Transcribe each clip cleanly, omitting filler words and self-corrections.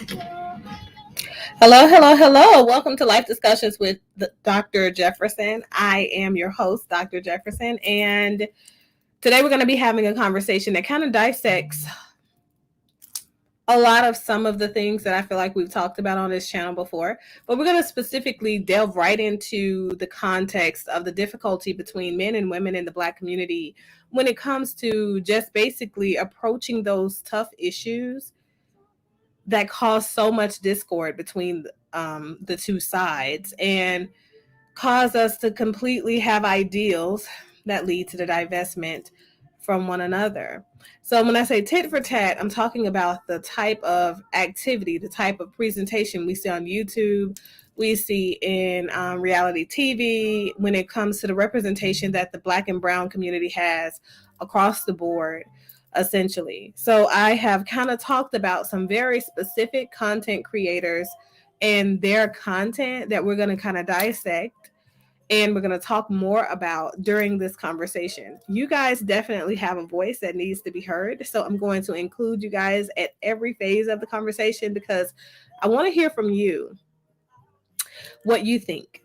Hello, hello, hello. Welcome to Life Discussions with Dr. Jefferson. I am your host, Dr. Jefferson, and today we're going to be having a conversation that kind of dissects a lot of some of the things that I feel like we've talked about on this channel before, but we're going to specifically delve right into the context of the difficulty between men and women in the Black community when it comes to just basically approaching those tough issues that cause so much discord between the two sides and cause us to completely have ideals that lead to the divestment from one another. So when I say tit for tat, I'm talking about the type of activity, the type of presentation we see on YouTube, we see in reality TV, when it comes to the representation that the Black and brown community has across the board, essentially. So I have kind of talked about some very specific content creators and their content that we're going to kind of dissect and we're going to talk more about during this conversation. You guys definitely have a voice that needs to be heard. So I'm going to include you guys at every phase of the conversation because I want to hear from you what you think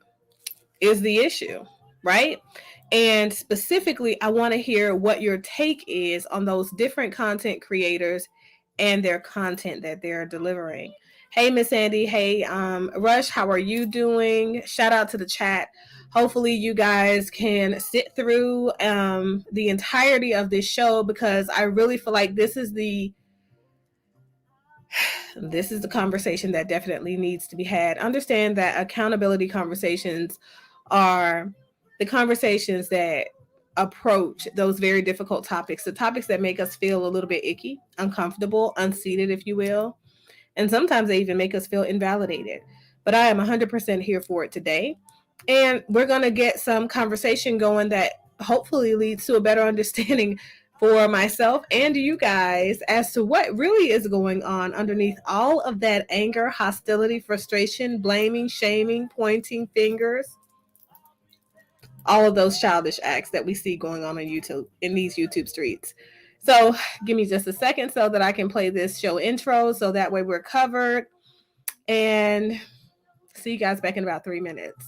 is the issue, right? And specifically, I want to hear what your take is on those different content creators and their content that they're delivering. Hey, Miss Andy. Hey, Rush, how are you doing? Shout out to the chat. Hopefully you guys can sit through the entirety of this show because I really feel like this is the conversation that definitely needs to be had. Understand that accountability conversations are the conversations that approach those very difficult topics, the topics that make us feel a little bit icky, uncomfortable, unseated, if you will. And sometimes they even make us feel invalidated. But I am 100% here for it today. And we're going to get some conversation going that hopefully leads to a better understanding for myself and you guys as to what really is going on underneath all of that anger, hostility, frustration, blaming, shaming, pointing fingers, all of those childish acts that we see going on YouTube, in these YouTube streets. So give me just a second so that I can play this show intro so that way we're covered. And see you guys back in about 3 minutes.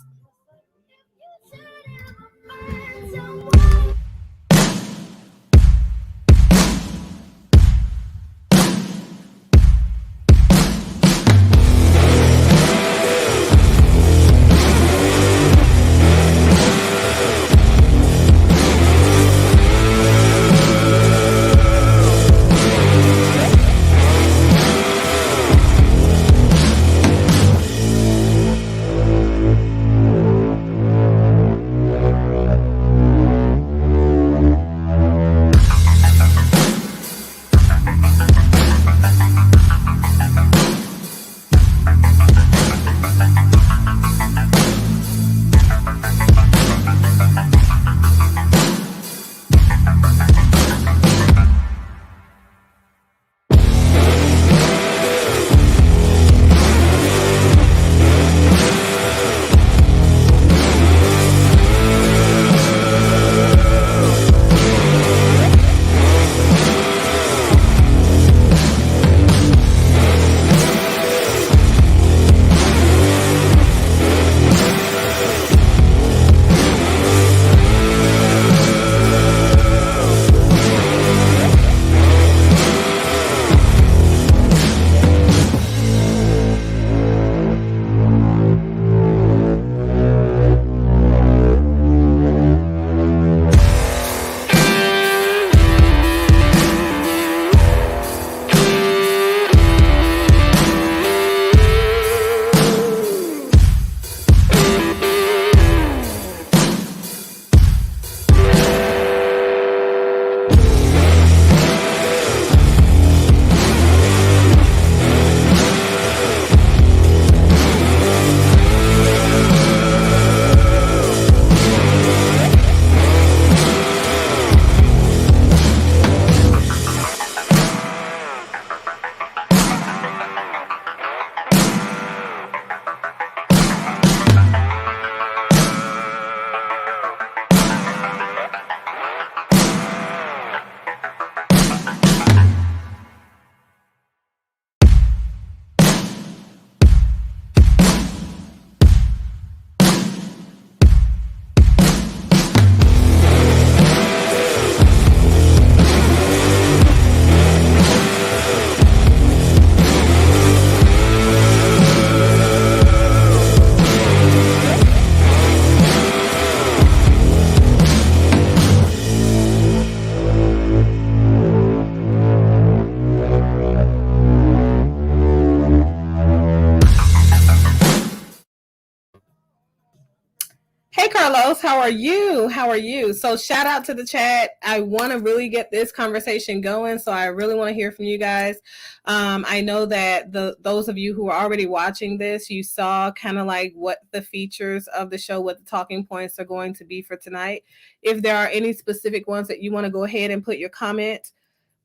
Carlos. How are you? How are you? So shout out to the chat. I want to really get this conversation going. So I really want to hear from you guys. I know that those of you who are already watching this, you saw kind of like what the features of the show, what the talking points are going to be for tonight. If there are any specific ones that you want to go ahead and put your comment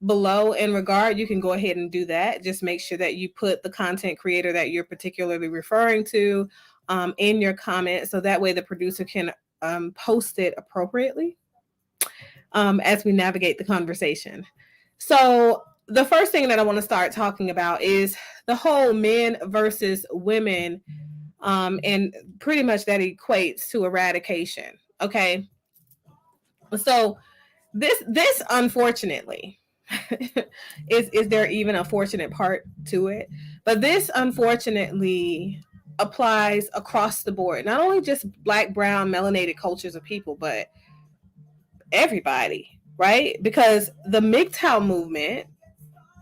below in regard, you can go ahead and do that. Just make sure that you put the content creator that you're particularly referring to in your comment, so that way the producer can post it appropriately as we navigate the conversation. So the first thing that I want to start talking about is the whole men versus women, and pretty much that equates to eradication. Okay, so this unfortunately is there even a fortunate part to it, but this unfortunately applies across the board, not only just Black, brown, melanated cultures of people, but everybody, right? Because the MGTOW movement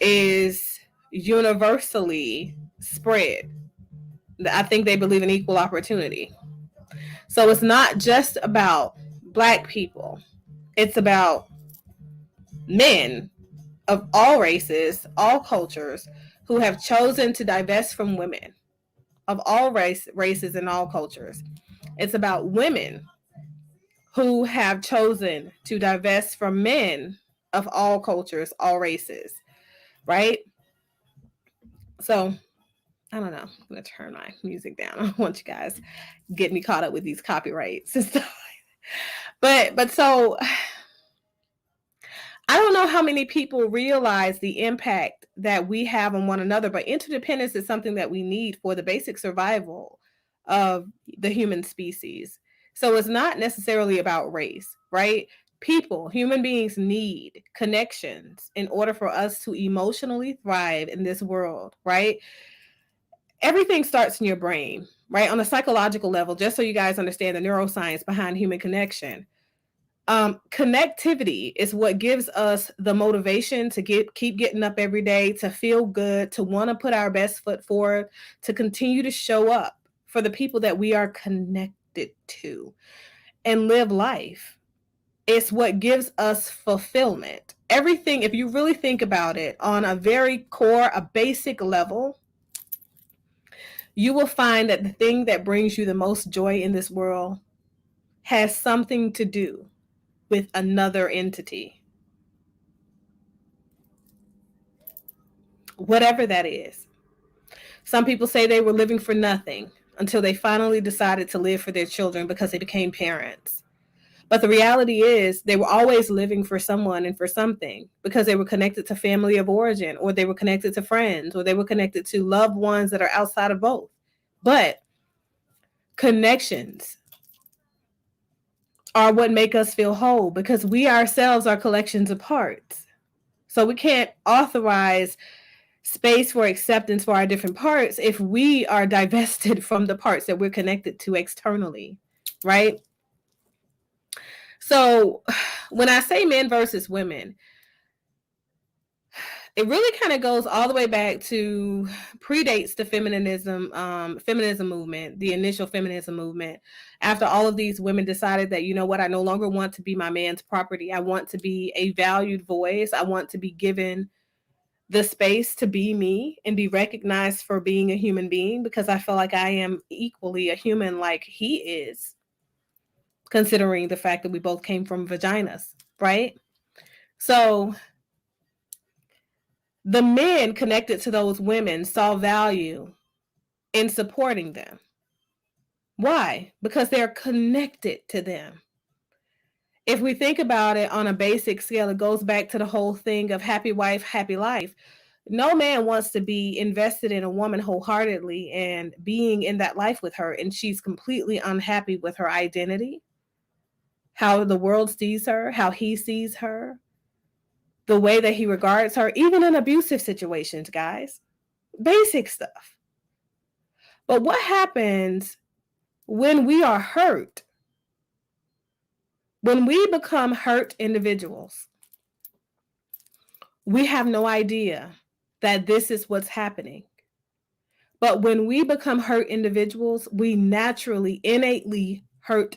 is universally spread. I think they believe in equal opportunity. So it's not just about Black people, it's about men of all races, all cultures, who have chosen to divest from women of all races and all cultures. It's about women who have chosen to divest from men of all cultures, all races, right? So I don't know. I'm gonna turn my music down. I don't want you guys get me caught up with these copyrights and stuff. But so I don't know how many people realize the impact that we have on one another, but interdependence is something that we need for the basic survival of the human species. So it's not necessarily about race, right? People, human beings need connections in order for us to emotionally thrive in this world, right? Everything starts in your brain, right? On a psychological level, just so you guys understand the neuroscience behind human connection. Connectivity is what gives us the motivation to keep getting up every day, to feel good, to want to put our best foot forward, to continue to show up for the people that we are connected to and live life. It's what gives us fulfillment. Everything, if you really think about it on a very core, a basic level, you will find that the thing that brings you the most joy in this world has something to do with another entity, whatever that is. Some people say they were living for nothing until they finally decided to live for their children because they became parents. But the reality is they were always living for someone and for something, because they were connected to family of origin, or they were connected to friends, or they were connected to loved ones that are outside of both. But connections are what make us feel whole, because we ourselves are collections of parts. So we can't authorize space for acceptance for our different parts if we are divested from the parts that we're connected to externally, right? So when I say men versus women, it really kind of goes all the way back to, predates the feminism movement, the initial feminism movement. After all of these women decided that, you know what, I no longer want to be my man's property. I want to be a valued voice. I want to be given the space to be me and be recognized for being a human being, because I feel like I am equally a human like he is, considering the fact that we both came from vaginas, right? So the men connected to those women saw value in supporting them. Why? Because they're connected to them. If we think about it on a basic scale, it goes back to the whole thing of happy wife, happy life. No man wants to be invested in a woman wholeheartedly and being in that life with her, and she's completely unhappy with her identity, how the world sees her, how he sees her, the way that he regards her, even in abusive situations, guys. Basic stuff. But what happens when we are hurt? When we become hurt individuals, we have no idea that this is what's happening. But when we become hurt individuals, we naturally, innately hurt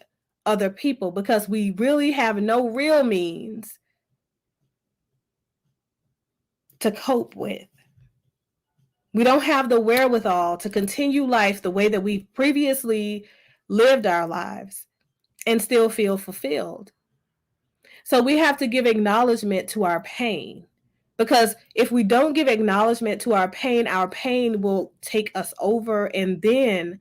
other people because we really have no real means to cope with. We don't have the wherewithal to continue life the way that we've previously lived our lives and still feel fulfilled. So we have to give acknowledgement to our pain. Because if we don't give acknowledgement to our pain will take us over. And then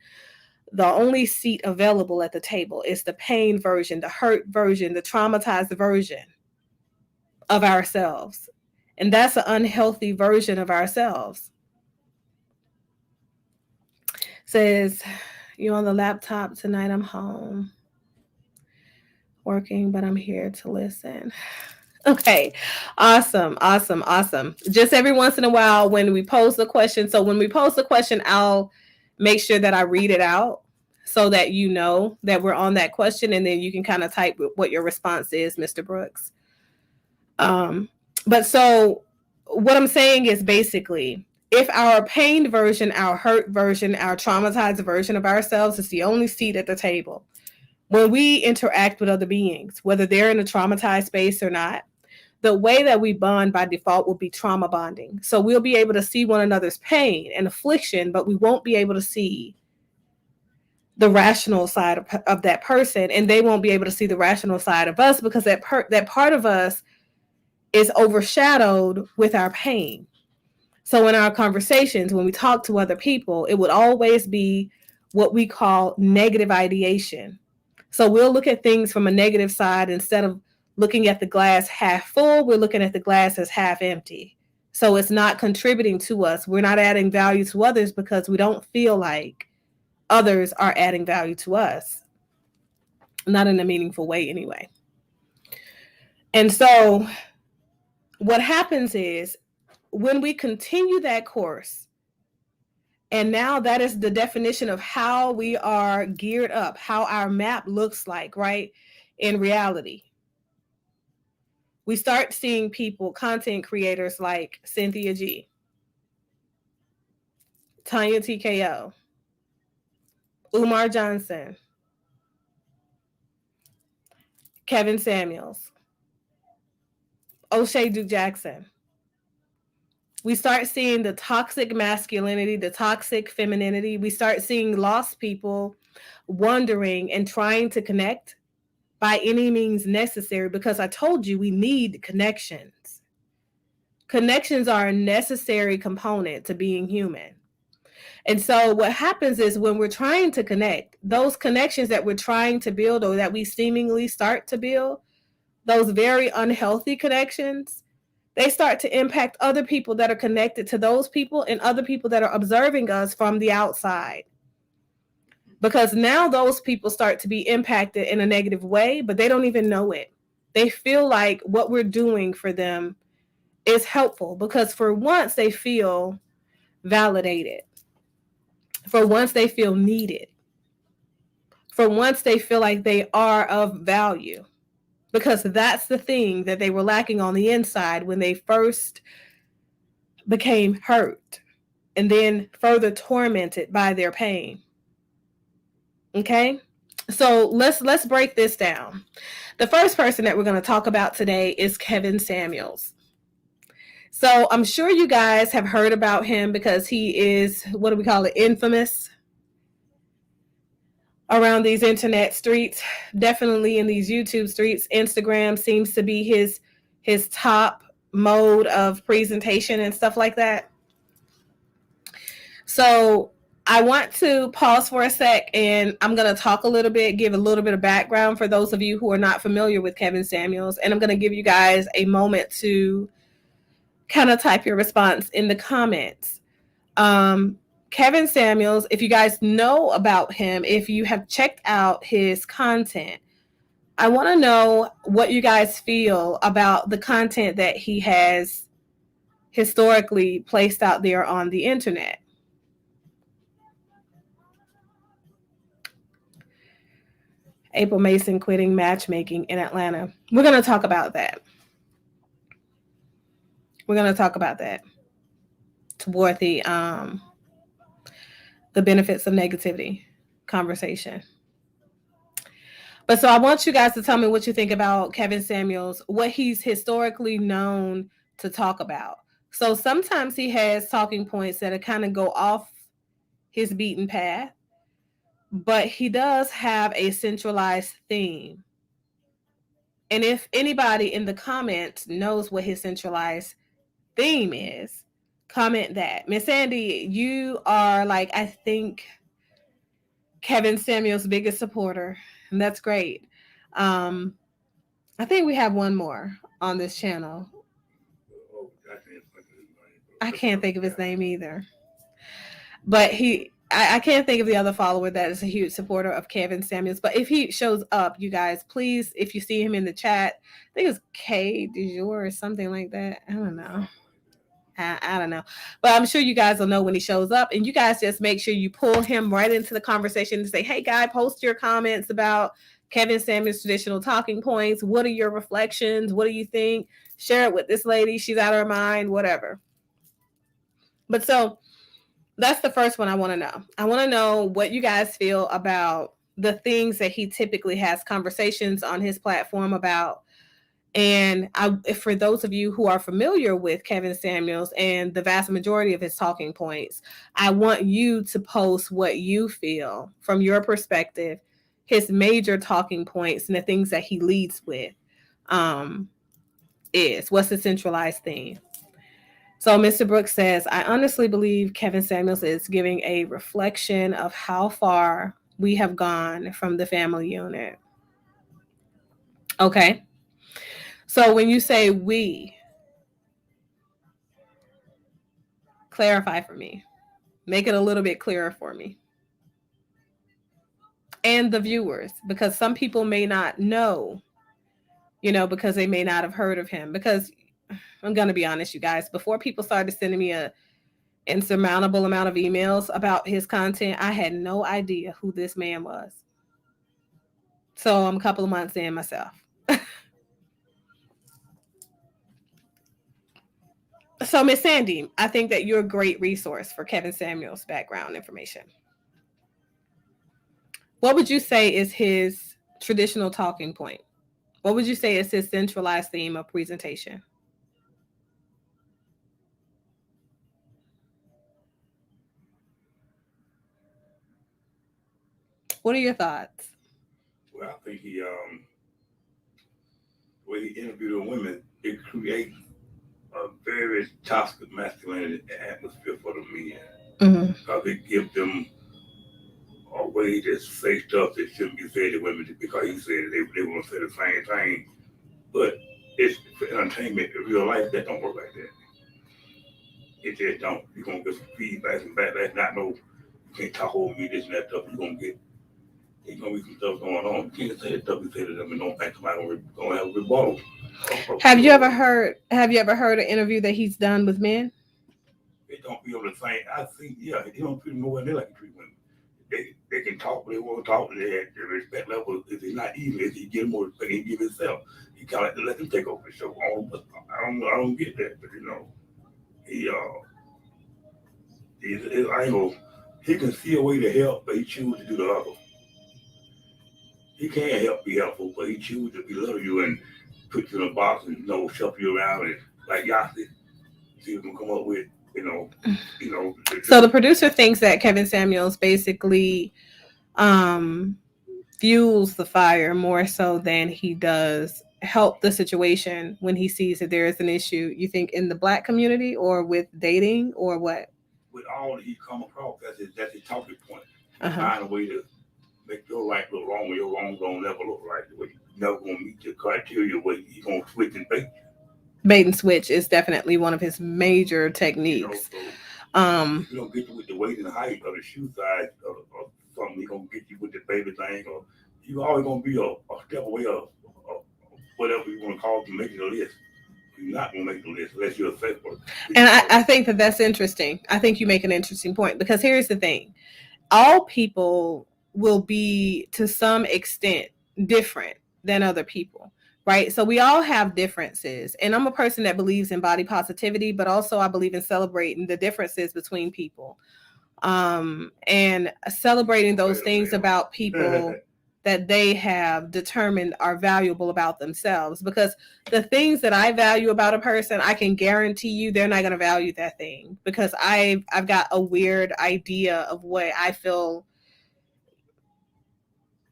the only seat available at the table is the pain version, the hurt version, the traumatized version of ourselves. And that's an unhealthy version of ourselves. Says, you on the laptop tonight? I'm home working, but I'm here to listen. Okay. Awesome. Just every once in a while when we pose the question. So when we pose the question, I'll make sure that I read it out so that you know that we're on that question, and then you can kind of type what your response is, Mr. Brooks. But so what I'm saying is basically, if our pained version, our hurt version, our traumatized version of ourselves is the only seat at the table, when we interact with other beings, whether they're in a traumatized space or not, the way that we bond by default will be trauma bonding. So we'll be able to see one another's pain and affliction, but we won't be able to see the rational side of that person, and they won't be able to see the rational side of us because that part of us is overshadowed with our pain. So in our conversations, when we talk to other people, it would always be what we call negative ideation. So we'll look at things from a negative side instead of looking at the glass half full, we're looking at the glass as half empty. So it's not contributing to us. We're not adding value to others because we don't feel like others are adding value to us. Not in a meaningful way anyway. And so what happens is when we continue that course, and now that is the definition of how we are geared up, how our map looks like, right? In reality. We start seeing people, content creators like Cynthia G, Tanya TKO, Umar Johnson, Kevin Samuels, O'Shea Duke Jackson. We start seeing the toxic masculinity, the toxic femininity. We start seeing lost people wondering and trying to connect by any means necessary, because I told you we need connections. Connections are a necessary component to being human. And so what happens is when we're trying to connect, those connections that we're trying to build or that we seemingly start to build, those very unhealthy connections, they start to impact other people that are connected to those people and other people that are observing us from the outside. Because now those people start to be impacted in a negative way, but they don't even know it. They feel like what we're doing for them is helpful because for once they feel validated. For once they feel needed. For once they feel like they are of value. Because that's the thing that they were lacking on the inside when they first became hurt and then further tormented by their pain. Okay? So let's break this down. The first person that we're going to talk about today is Kevin Samuels. So I'm sure you guys have heard about him because he is, what do we call it, infamous around these internet streets, definitely in these YouTube streets. Instagram seems to be his top mode of presentation and stuff like that. So I want to pause for a sec, and I'm going to talk a little bit, give a little bit of background for those of you who are not familiar with Kevin Samuels, and I'm going to give you guys a moment to kind of type your response in the comments. Kevin Samuels, if you guys know about him, if you have checked out his content, I want to know what you guys feel about the content that he has historically placed out there on the internet. April Mason quitting matchmaking in Atlanta. We're going to talk about that. We're going to talk about that toward the benefits of negativity conversation. But so I want you guys to tell me what you think about Kevin Samuels, what he's historically known to talk about. So sometimes he has talking points that kind of go off his beaten path, but he does have a centralized theme. And if anybody in the comments knows what his centralized theme is, comment that. Miss Sandy, you are like, I think, Kevin Samuel's biggest supporter. And that's great. Um, I think we have one more on this channel. I can't think of his name either. But I can't think of the other follower that is a huge supporter of Kevin Samuels. But if he shows up, you guys, please, if you see him in the chat, I think it's K du jour or something like that. I don't know. I don't know. But I'm sure you guys will know when he shows up. And you guys just make sure you pull him right into the conversation and say, hey, guy, post your comments about Kevin Samuels' traditional talking points. What are your reflections? What do you think? Share it with this lady. She's out of her mind, whatever. But so that's the first one I want to know. I want to know what you guys feel about the things that he typically has conversations on his platform about. And for those of you who are familiar with Kevin Samuels and the vast majority of his talking points, I want you to post what you feel from your perspective, his major talking points and the things that he leads with is. What's the centralized theme? So Mr. Brooks says, I honestly believe Kevin Samuels is giving a reflection of how far we have gone from the family unit. Okay. So when you say we, clarify for me. Make it a little bit clearer for me. And the viewers, because some people may not know, because they may not have heard of him. Because I'm going to be honest, you guys, before people started sending me a insurmountable amount of emails about his content, I had no idea who this man was. So I'm a couple of months in myself. So Miss Sandy, I think that you're a great resource for Kevin Samuels' background information. What would you say is his traditional talking point? What would you say is his centralized theme of presentation? What are your thoughts? Well, I think when he interviewed women, it creates a very toxic masculinity atmosphere for the men. Because it gives them a way to say stuff that shouldn't be said to women because he said they want to say the same thing. But it's for entertainment. In real life, that don't work like that. It just don't. You're going to get some feedback and backlash. Not no, you can't talk over me, this and that stuff. You're going to get, there's going to be some stuff going on. You can't say the stuff you say to them and don't think somebody's going to have a rebuttal. Have you ever heard an interview that he's done with men? They don't feel the same. I think, yeah, they don't feel nowhere near like he treat women. They can talk when they want to talk. They have the respect level. If he's not even, if he get more respect, he give himself. He kind of let them take over the show. I don't get that, but he I ain't gonna. He can see a way to help, but he chooses to do the other. He can't be helpful, but he chooses to belittle you and put you in a box and shuffle you around and like Yahtzee. See what we can come up with. So the producer thinks that Kevin Samuels basically fuels the fire more so than he does help the situation when he sees that there is an issue. You think in the Black community or with dating or what? With all that he come across, that's his talking point. Find a way to make your right look wrong, or your wrong don't never look right. You're never gonna meet the criteria where he's gonna switch and bait. Bait and switch is definitely one of his major techniques. If you don't get you with the weight and the height or the shoe size or something, he's gonna get you with the baby thing, or you always gonna be a step away of whatever you want to call it to make the list. You're not gonna make the list unless you're a safe person. And I think that's interesting. I think you make an interesting point because here's the thing: all people will be to some extent different than other people, right? So we all have differences. And I'm a person that believes in body positivity, but also I believe in celebrating the differences between people. And celebrating those things about people that they have determined are valuable about themselves. Because the things that I value about a person, I can guarantee you they're not going to value that thing, because I've got a weird idea of what I feel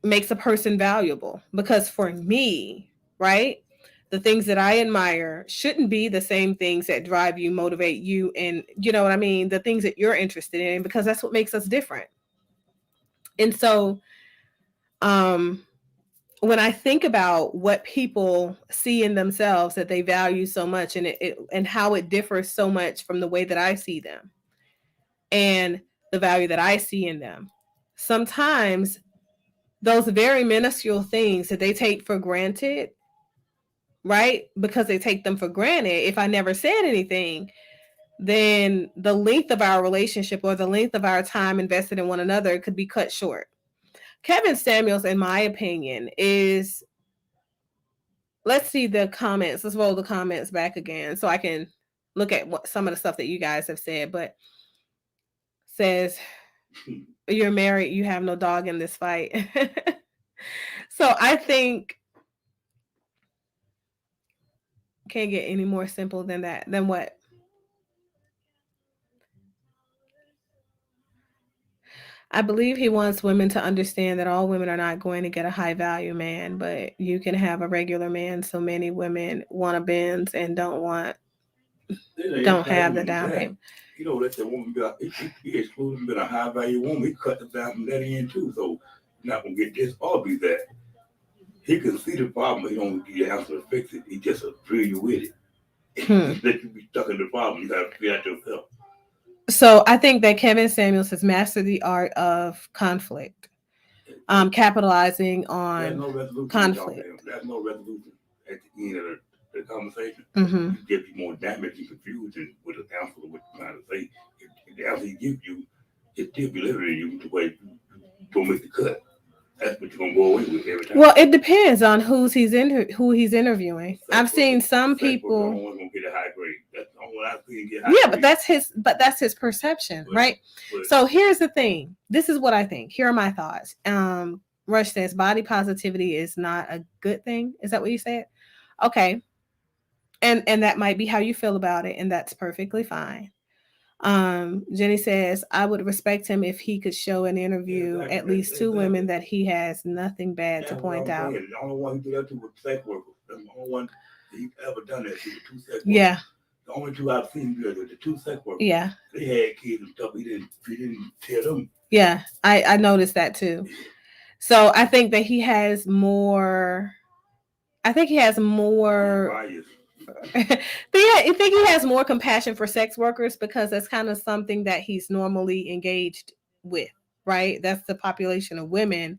makes a person valuable. Because for me, right, the things that I admire shouldn't be the same things that drive you, motivate you, and you know what I mean, the things that you're interested in, because that's what makes us different. And so when I think about what people see in themselves that they value so much, and and how it differs so much from the way that I see them and the value that I see in them, sometimes those very minuscule things that they take for granted, right? Because they take them for granted. If I never said anything, then the length of our relationship or the length of our time invested in one another could be cut short. Kevin Samuels, in my opinion, is, let's see the comments. Let's roll the comments back again so I can look at what some of the stuff that you guys have said. But says, you're married, you have no dog in this fight. So I think, can't get any more simple than that. Than what? I believe he wants women to understand that all women are not going to get a high value man, but you can have a regular man. So many women want a Benz and don't have the down payment. You know, let the woman be he excluded being a high value woman. He cut the down from that in too. So you're not gonna get this or be that. He can see the problem. He don't give you the answer to fix it. He just drill you with it. Let you be stuck in the problem. You gotta figure out yourself. So I think that Kevin Samuels has mastered the art of conflict, capitalizing on conflict. There's no resolution at the end of the conversation. Mm-hmm. You get more damage and confusion with the answer of what you're trying to say. If the answer he gives you, it still be literally you the way you don't make the cut. That's what you're gonna go away with every time. Well, it depends on who he's interviewing. I've seen some people. Gonna get a high grade. That's the only one I've seen get high grade. But that's his perception, right? So here's the thing. This is what I think. Here are my thoughts. Rush says body positivity is not a good thing. Is that what you said? Okay. And that might be how you feel about it, and that's perfectly fine. Jenny says, I would respect him if he could show an interview at least two women that he has nothing bad to point out. The only one who did that to was sex workers. The only one he ever done that to was two sex workers. Yeah. The only two I've seen were the two sex workers. Yeah. They had kids and stuff. He didn't tell them. Yeah, I noticed that too. Yeah. So I think that he has more. I think he has more. I think he has more compassion for sex workers because that's kind of something that he's normally engaged with, right? That's the population of women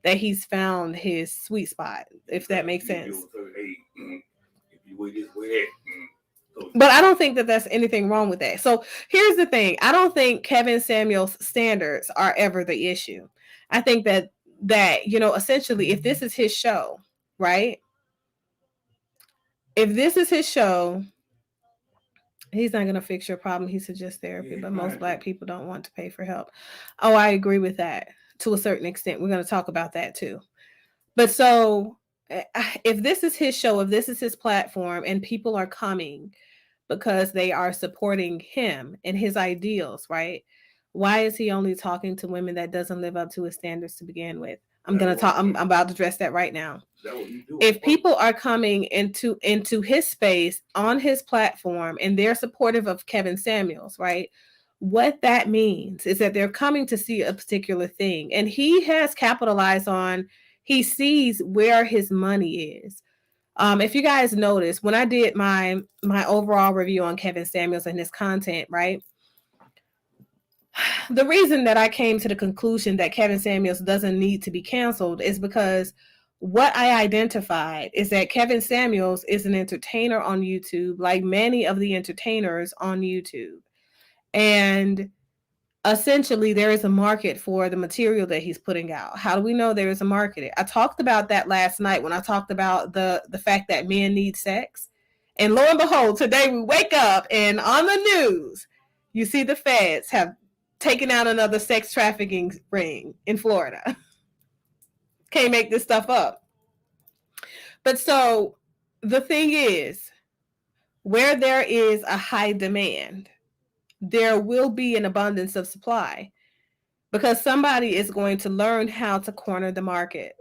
that he's found his sweet spot, if that makes sense. But I don't think that there's anything wrong with that. So here's the thing. I don't think Kevin Samuels' standards are ever the issue. I think that essentially, if this is his show, right? If this is his show, he's not going to fix your problem. He suggests therapy, but most Black people don't want to pay for help. Oh, I agree with that to a certain extent. We're going to talk about that too. But so if this is his show, if this is his platform, and people are coming because they are supporting him and his ideals, right? Why is he only talking to women that doesn't live up to his standards to begin with? I'm about to address that right now. If people are coming into his space on his platform and they're supportive of Kevin Samuels, right? What that means is that they're coming to see a particular thing, and he has capitalized on. He sees where his money is. If you guys notice, when I did my overall review on Kevin Samuels and his content, right? The reason that I came to the conclusion that Kevin Samuels doesn't need to be canceled is because what I identified is that Kevin Samuels is an entertainer on YouTube, like many of the entertainers on YouTube. And essentially, there is a market for the material that he's putting out. How do we know there is a market? I talked about that last night when I talked about the fact that men need sex. And lo and behold, today we wake up and on the news, you see the feds have taken out another sex trafficking ring in Florida. Can't make this stuff up. But so the thing is, where there is a high demand, there will be an abundance of supply, because somebody is going to learn how to corner the market.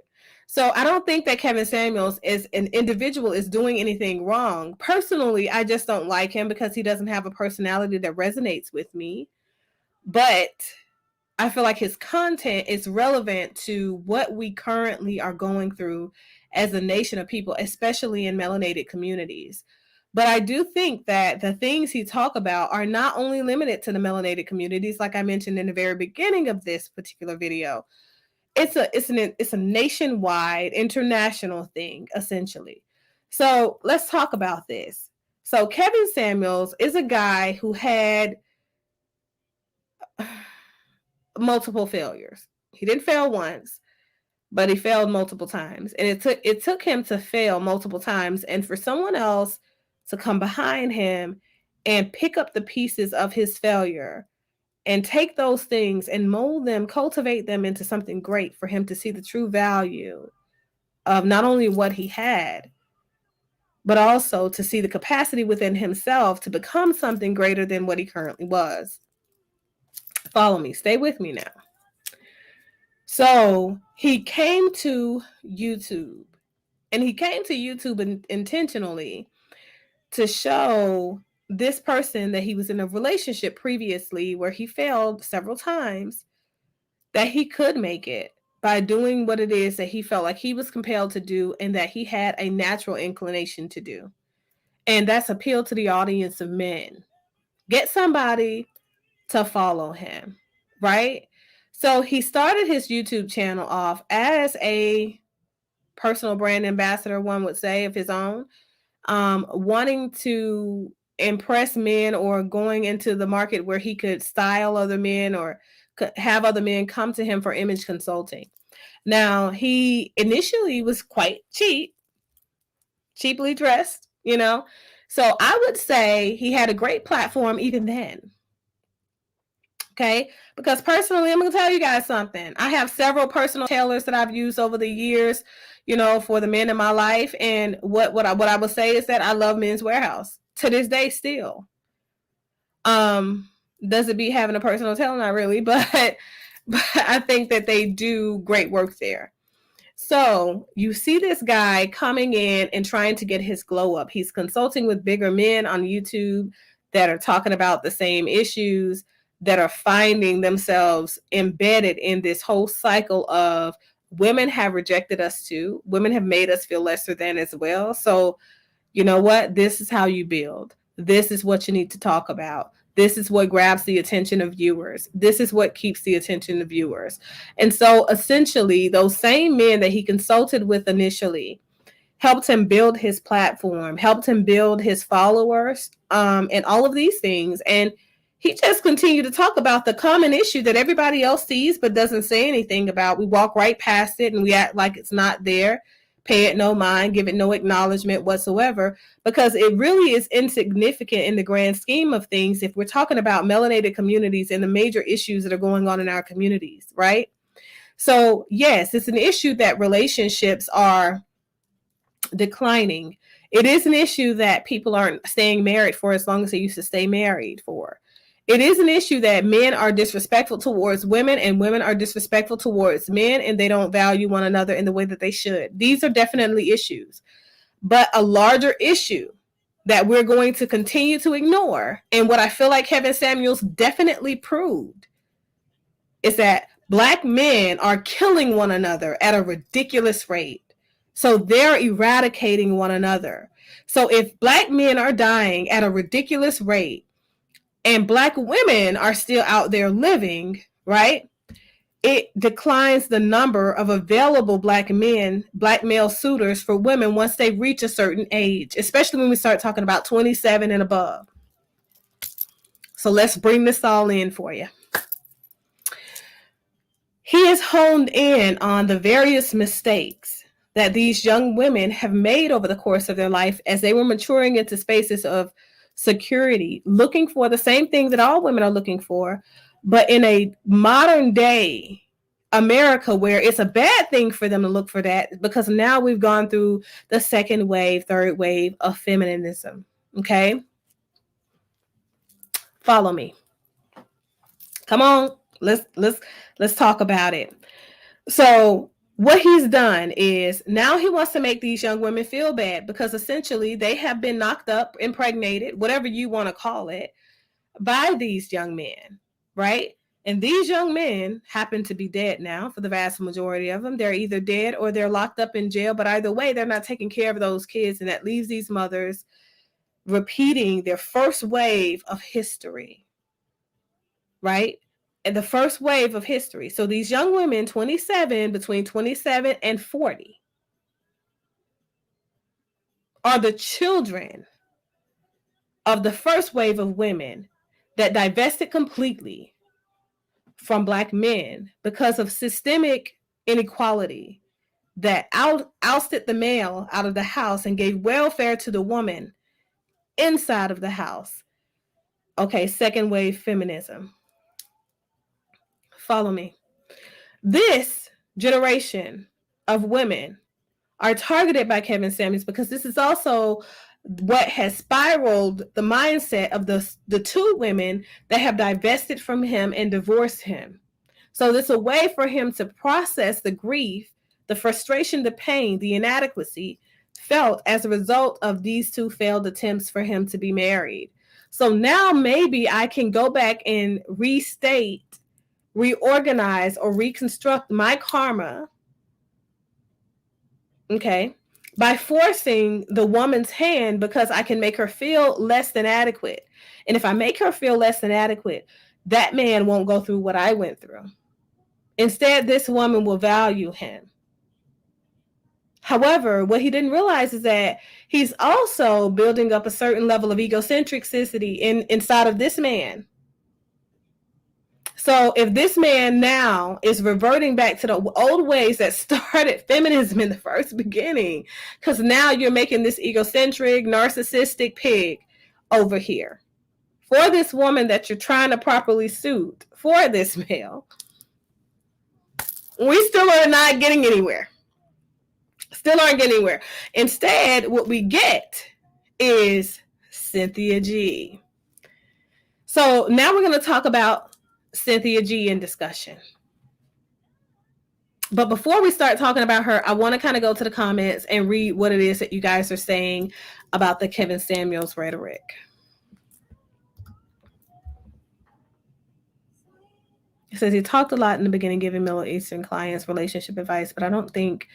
So I don't think that Kevin Samuels as an individual is doing anything wrong. Personally, I just don't like him because he doesn't have a personality that resonates with me. But I feel like his content is relevant to what we currently are going through as a nation of people, especially in melanated communities. But I do think that the things he talk about are not only limited to the melanated communities, like I mentioned in the very beginning of this particular video. It's a nationwide, international thing, essentially. So let's talk about this. So Kevin Samuels is a guy who had multiple failures. He didn't fail once, but he failed multiple times. And it took him to fail multiple times and for someone else to come behind him and pick up the pieces of his failure and take those things and mold them, cultivate them into something great, for him to see the true value of not only what he had, but also to see the capacity within himself to become something greater than what he currently was. Follow me, stay with me now. So he came to YouTube, and he came to YouTube intentionally to show this person that he was in a relationship previously where he failed several times, that he could make it by doing what it is that he felt like he was compelled to do and that he had a natural inclination to do. And that's appeal to the audience of men. Get somebody to follow him, right? So he started his YouTube channel off as a personal brand ambassador, one would say, of his own, wanting to impress men or going into the market where he could style other men or have other men come to him for image consulting. Now, he initially was quite cheaply dressed, you know. So I would say he had a great platform even then. Okay, because personally, I'm going to tell you guys something. I have several personal tailors that I've used over the years, you know, for the men in my life. And what I would say is that I love Men's Warehouse to this day still. Does it be having a personal tailor? Not really, but I think that they do great work there. So you see this guy coming in and trying to get his glow up. He's consulting with bigger men on YouTube that are talking about the same issues, that are finding themselves embedded in this whole cycle of women have rejected us too. Women have made us feel lesser than as well. So you know what? This is how you build. This is what you need to talk about. This is what grabs the attention of viewers. This is what keeps the attention of viewers. And so essentially, those same men that he consulted with initially helped him build his platform, helped him build his followers, and all of these things. And he just continued to talk about the common issue that everybody else sees but doesn't say anything about. We walk right past it and we act like it's not there. Pay it no mind, give it no acknowledgement whatsoever, because it really is insignificant in the grand scheme of things if we're talking about melanated communities and the major issues that are going on in our communities, right? So yes, it's an issue that relationships are declining. It is an issue that people aren't staying married for as long as they used to stay married for. It is an issue that men are disrespectful towards women and women are disrespectful towards men, and they don't value one another in the way that they should. These are definitely issues. But a larger issue that we're going to continue to ignore, and what I feel like Kevin Samuels definitely proved, is that Black men are killing one another at a ridiculous rate. So they're eradicating one another. So if Black men are dying at a ridiculous rate, and Black women are still out there living, right? It declines the number of available Black men, Black male suitors for women once they reach a certain age, especially when we start talking about 27 and above. So let's bring this all in for you. He has honed in on the various mistakes that these young women have made over the course of their life as they were maturing into spaces of security, looking for the same thing that all women are looking for, but in a modern day America where it's a bad thing for them to look for that, because now we've gone through the second wave, third wave of feminism. Okay? Follow me. Come on. Let's talk about it. So what he's done is now he wants to make these young women feel bad because essentially they have been knocked up, impregnated, whatever you want to call it, by these young men, right? And these young men happen to be dead now for the vast majority of them. They're either dead or they're locked up in jail, but either way, they're not taking care of those kids. And that leaves these mothers repeating their first wave of history, right? And the first wave of history. So these young women, 27, between 27 and 40, are the children of the first wave of women that divested completely from Black men because of systemic inequality that ousted the male out of the house and gave welfare to the woman inside of the house. Okay, second wave feminism. Follow me. This generation of women are targeted by Kevin Samuels because this is also what has spiraled the mindset of the two women that have divested from him and divorced him. So it's a way for him to process the grief, the frustration, the pain, the inadequacy felt as a result of these two failed attempts for him to be married. So now maybe I can go back and restate, reorganize, or reconstruct my karma, okay, by forcing the woman's hand because I can make her feel less than adequate. And if I make her feel less than adequate, that man won't go through what I went through. Instead, this woman will value him. However, what he didn't realize is that he's also building up a certain level of egocentricity inside of this man. So if this man now is reverting back to the old ways that started feminism in the first beginning, because now you're making this egocentric, narcissistic pig over here for this woman that you're trying to properly suit for this male, we still are not getting anywhere. Still aren't getting anywhere. Instead, what we get is Cynthia G. So now we're going to talk about Cynthia G in discussion. But before we start talking about her, I want to kind of go to the comments and read what it is that you guys are saying about the Kevin Samuels rhetoric. It says he talked a lot in the beginning, giving Middle Eastern clients relationship advice, but I don't think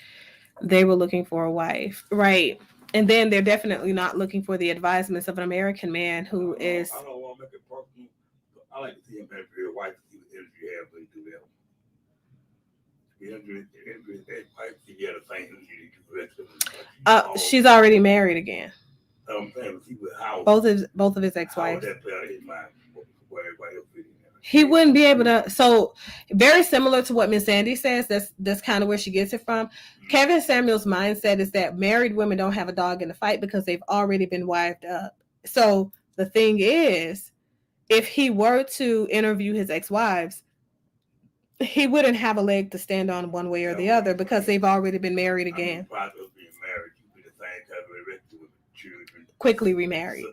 they were looking for a wife. Right. And then they're definitely not looking for the advisements of an American man who is. I don't want to make it personal. I like to see him marry a wife to see what energy you have when you do that. She's already married again. I'm saying, how both of his ex-wives. He wouldn't be able to. So very similar to what Miss Sandy says. That's kind of where she gets it from. Kevin Samuels' mindset is that married women don't have a dog in the fight because they've already been wived up. So the thing is, if he were to interview his ex-wives, he wouldn't have a leg to stand on one way or the other because they've already been married again. Quickly remarried.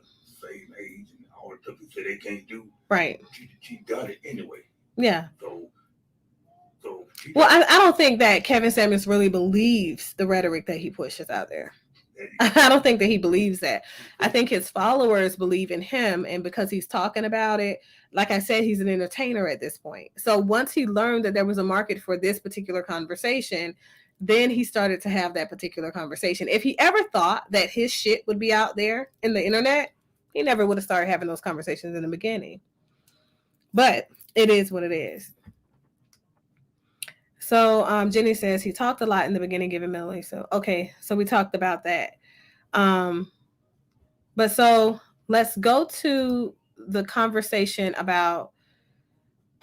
Same age and all the stuff he said they can't do. Right. She done it anyway. Yeah. Well, I don't think that Kevin Samuels really believes the rhetoric that he pushes out there. I don't think that he believes that. I think his followers believe in him, and because he's talking about it, like I said, he's an entertainer at this point. So once he learned that there was a market for this particular conversation, then he started to have that particular conversation. If he ever thought that his shit would be out there in the internet, he never would have started having those conversations in the beginning. But it is what it is. So Jenny says he talked a lot in the beginning, giving Melanie. So okay, so we talked about that. But so let's go to the conversation about.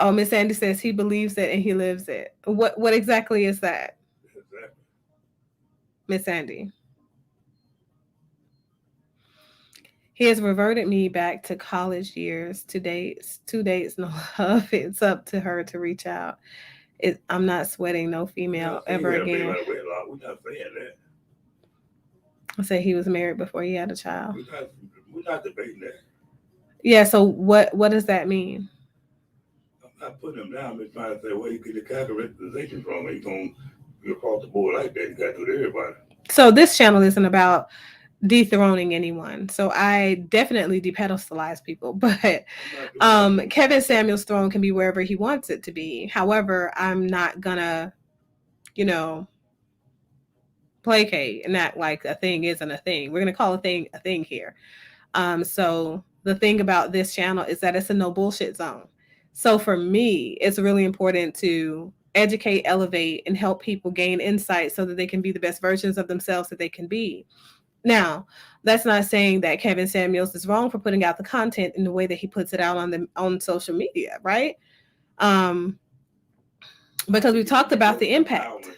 Oh, Miss Sandy says he believes it and he lives it. What exactly is that, Miss Sandy? He has reverted me back to college years, two dates, no love. It's up to her to reach out. I'm not sweating no female ever again. We're not saying that. I said he was married before he had a child. We're not debating that. Yeah, so what does that mean? I'm not putting him down. I'm just trying to say where you get the characterization from. He's going to be across the board like that. You got to do it to everybody. So this channel isn't about dethroning anyone. So I definitely depedestalize people, but Kevin Samuel's throne can be wherever he wants it to be. However, I'm not gonna, placate and act like a thing isn't a thing. We're gonna call a thing here. So the thing about this channel is that it's a no bullshit zone. So for me, it's really important to educate, elevate, and help people gain insight so that they can be the best versions of themselves that they can be. Now, that's not saying that Kevin Samuels is wrong for putting out the content in the way that he puts it out on social media, right? Because we talked about the impact.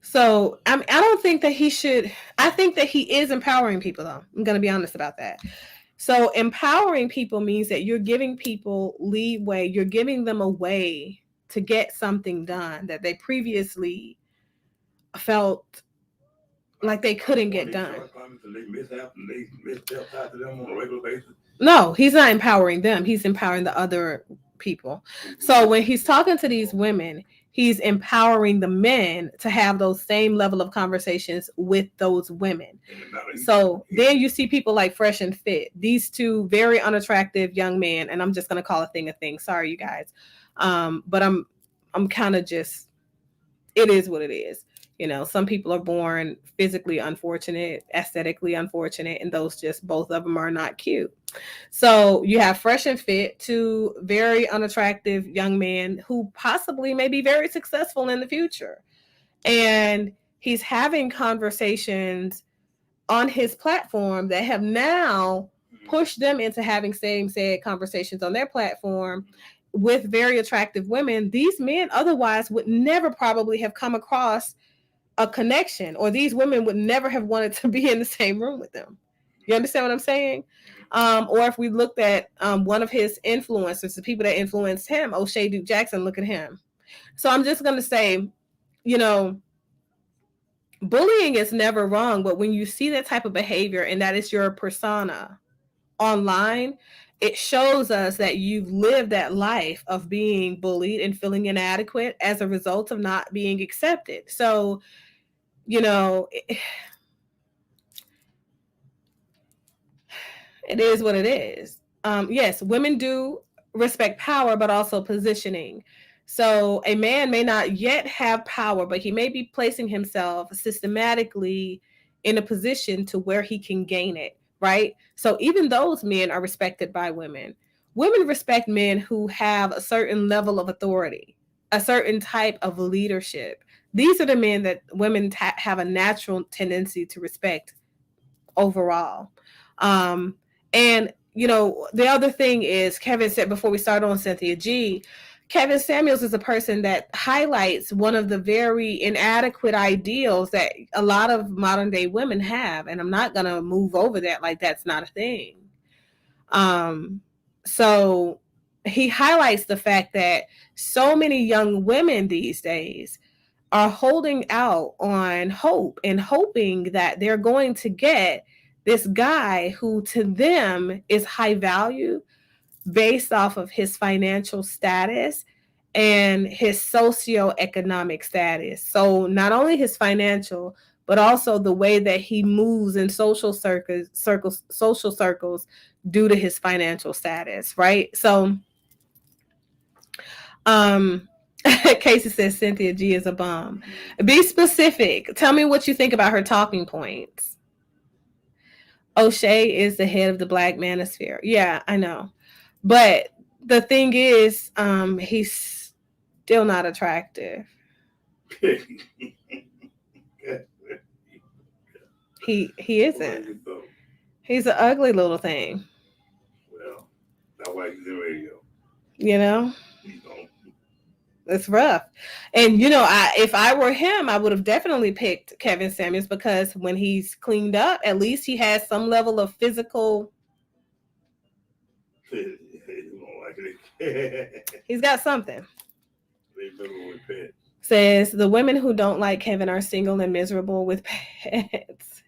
So I don't think that he should. I think that he is empowering people, though. I'm going to be honest about that. So empowering people means that you're giving people leeway. You're giving them a way to get something done that they previously felt like they couldn't get done. No, he's not empowering them. He's empowering the other people. So when he's talking to these women, he's empowering the men to have those same level of conversations with those women. So then you see people like Fresh and Fit, these two very unattractive young men, and I'm just going to call a thing. Sorry, you guys. But I'm kind of just, it is what it is. Some people are born physically unfortunate, aesthetically unfortunate, and those just, both of them are not cute. So you have Fresh and Fit, two very unattractive young men who possibly may be very successful in the future. And he's having conversations on his platform that have now pushed them into having same-sex conversations on their platform with very attractive women. These men otherwise would never probably have come across a connection, or these women would never have wanted to be in the same room with them. You understand what I'm saying? Or if we looked at one of his influencers, the people that influenced him, O'Shea Duke Jackson, look at him. So I'm just going to say, bullying is never wrong, but when you see that type of behavior and that is your persona online, it shows us that you've lived that life of being bullied and feeling inadequate as a result of not being accepted. So, it is what it is. Yes, women do respect power, but also positioning. So a man may not yet have power, but he may be placing himself systematically in a position to where he can gain it, right? So even those men are respected by women. Women respect men who have a certain level of authority, a certain type of leadership. These are the men that women have a natural tendency to respect overall. And the other thing is, Kevin said before we start on Cynthia G, Kevin Samuels is a person that highlights one of the very inadequate ideals that a lot of modern day women have. And I'm not going to move over that like that's not a thing. So he highlights the fact that so many young women these days are holding out on hope and hoping that they're going to get this guy who to them is high value based off of his financial status and his socioeconomic status. So not only his financial, but also the way that he moves in social circles due to his financial status, right? So Casey says Cynthia G is a bum. Be specific. Tell me what you think about her talking points. O'Shea is the head of the Black Manosphere. Yeah, I know. But the thing is, he's still not attractive. He isn't. He's an ugly little thing. Well, that's why he's in radio. It's rough. And if I were him, I would have definitely picked Kevin Samuels, because when he's cleaned up, at least he has some level of physical He's got something. They miserable with pets. Says the women who don't like Kevin are single and miserable with pets.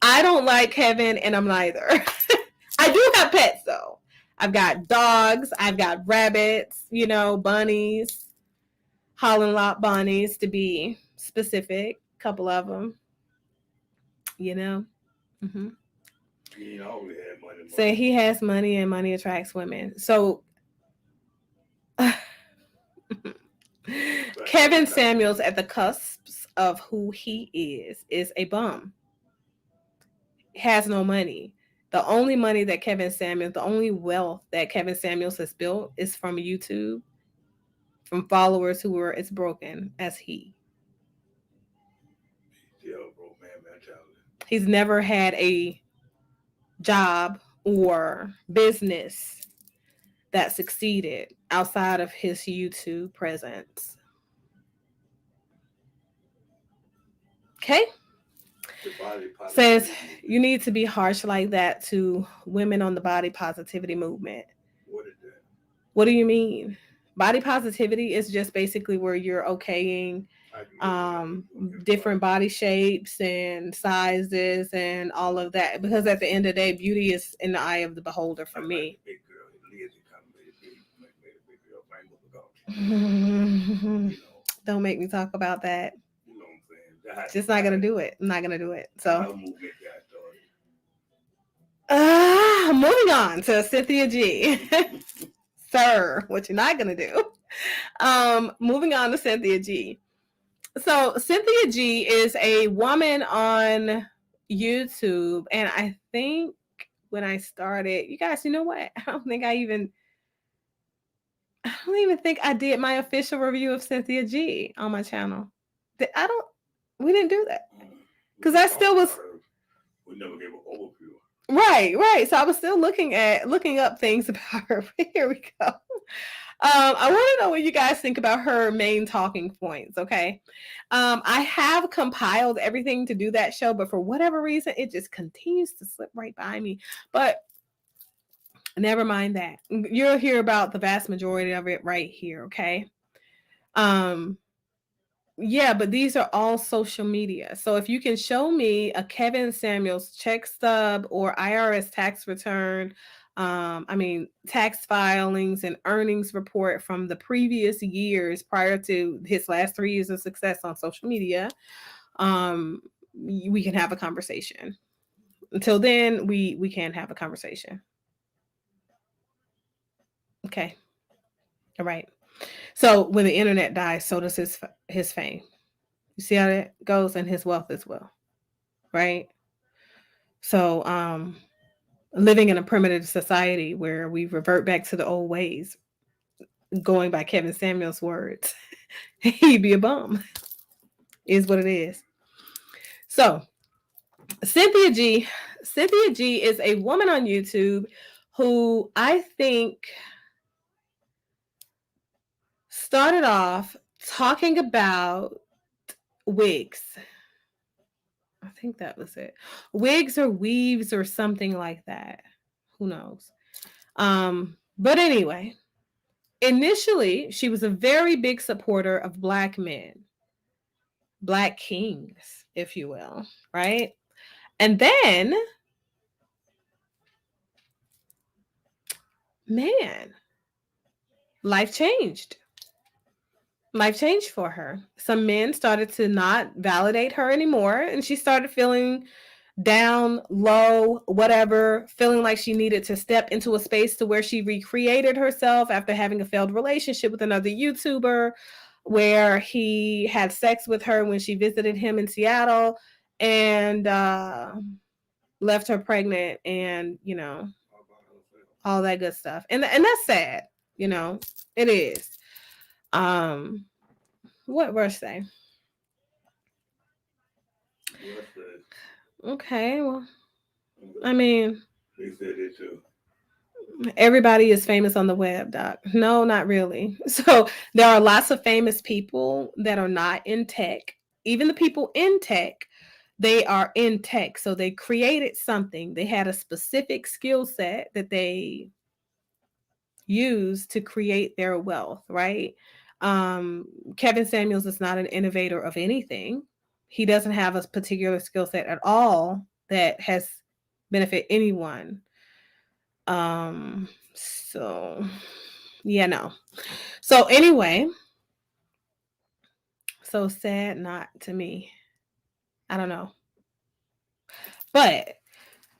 I don't like Kevin, and I'm neither. I do have pets though. I've got dogs. I've got rabbits. Bunnies, Holland lot bunnies to be specific. Couple of them. Mm-hmm. He always had money. Say he has money, and money attracts women. So Kevin Samuels, at the cusps of who he is a bum. Has no money. The only money that Kevin Samuels, the only wealth that Kevin Samuels has built is from YouTube, from followers who were as broken as he. He's never had a job or business that succeeded outside of his YouTube presence. Okay? Says you need to be harsh like that to women on the body positivity movement. What is that? What do you mean? Body positivity is just basically where you're okaying different body shapes and sizes and all of that, because at the end of the day, beauty is in the eye of the beholder for me. Don't make me talk about that. You know what I'm saying? Just not gonna do it. I'm not gonna do it. So moving on to Cynthia G. Sir, what you're not gonna do. Moving on to Cynthia G. So Cynthia G is a woman on YouTube, and I think when I started, you guys, you know what? I don't even think I did my official review of Cynthia G on my channel. We didn't do that. Because I still was. We never gave an overview. Right. So I was still looking up things about her. Here we go. I want to know what you guys think about her main talking points, okay? I have compiled everything to do that show, but for whatever reason, it just continues to slip right by me. But never mind that. You'll hear about the vast majority of it right here, okay? Yeah, but these are all social media. So if you can show me a Kevin Samuels check stub or IRS tax return, tax filings and earnings report from the previous years prior to his last 3 years of success on social media, we can have a conversation. Until then, we can't have a conversation. Okay. All right. So when the internet dies, so does his fame. You see how that goes, and his wealth as well, right? So living in a primitive society where we revert back to the old ways, going by Kevin Samuels' words, he'd be a bum, is what it is. So Cynthia G is a woman on YouTube who I think started off talking about wigs. I think that was it. Wigs or weaves or something like that. Who knows? But anyway, initially, she was a very big supporter of Black men, Black kings, if you will, right? And then, man, life changed. Life changed for her. Some men started to not validate her anymore, and she started feeling down, low, whatever, feeling like she needed to step into a space to where she recreated herself after having a failed relationship with another YouTuber, where he had sex with her when she visited him in Seattle and left her pregnant, and all that good stuff. And that's sad, it is. What verse say? Okay, well, I mean, they said it too. Everybody is famous on the web, Doc. No, not really. So there are lots of famous people that are not in tech. Even the people in tech They are in tech, so they created something. They had a specific skill set that they used to create their wealth, right? Kevin Samuels is not an innovator of anything. He doesn't have a particular skill set at all that has benefit anyone. So yeah, no. So anyway, so sad not to me. I don't know. But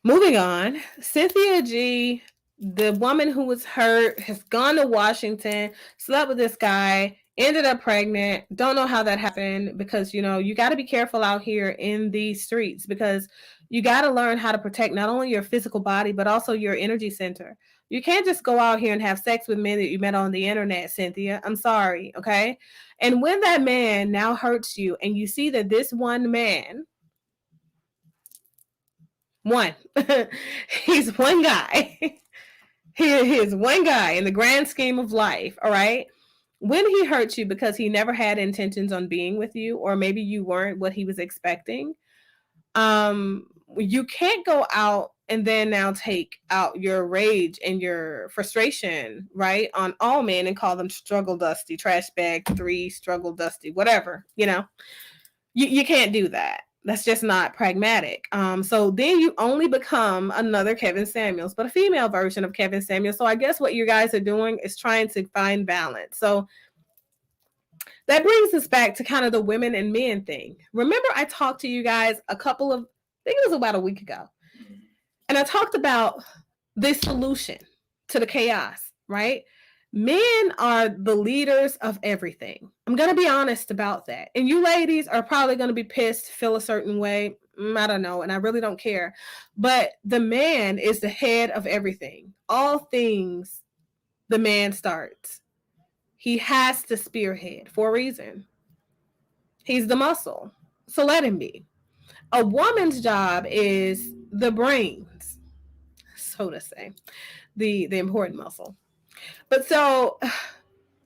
moving on, Cynthia G, the woman who was hurt, has gone to Washington, slept with this guy, ended up pregnant. Don't know how that happened because, you got to be careful out here in these streets because you got to learn how to protect not only your physical body, but also your energy center. You can't just go out here and have sex with men that you met on the internet, Cynthia. I'm sorry, okay? And when that man now hurts you and you see that this one man, one. He's one guy. He is one guy in the grand scheme of life, all right? When he hurts you because he never had intentions on being with you, or maybe you weren't what he was expecting, you can't go out and then now take out your rage and your frustration, right, on all men and call them struggle dusty, trash bag 3, struggle dusty, whatever, you can't do that. That's just not pragmatic. So then you only become another Kevin Samuels, but a female version of Kevin Samuels. So I guess what you guys are doing is trying to find balance. So that brings us back to kind of the women and men thing. Remember, I talked to you guys I think it was about a week ago, and I talked about the solution to the chaos, right? Men are the leaders of everything. I'm going to be honest about that. And you ladies are probably going to be pissed, feel a certain way. I don't know. And I really don't care. But the man is the head of everything. All things, the man starts. He has to spearhead for a reason. He's the muscle. So let him be. A woman's job is the brains, so to say, the important muscle. But so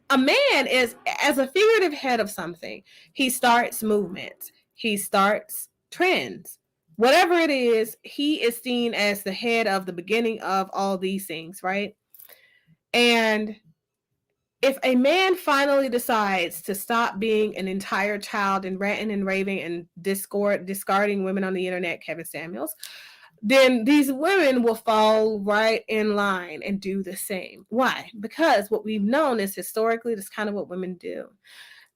a man is, as a figurative head of something, he starts movements, he starts trends. Whatever it is, he is seen as the head of the beginning of all these things, right? And if a man finally decides to stop being an entire child and ranting and raving and discarding women on the internet, Kevin Samuels, then these women will fall right in line and do the same. Why? Because what we've known is historically that's kind of what women do.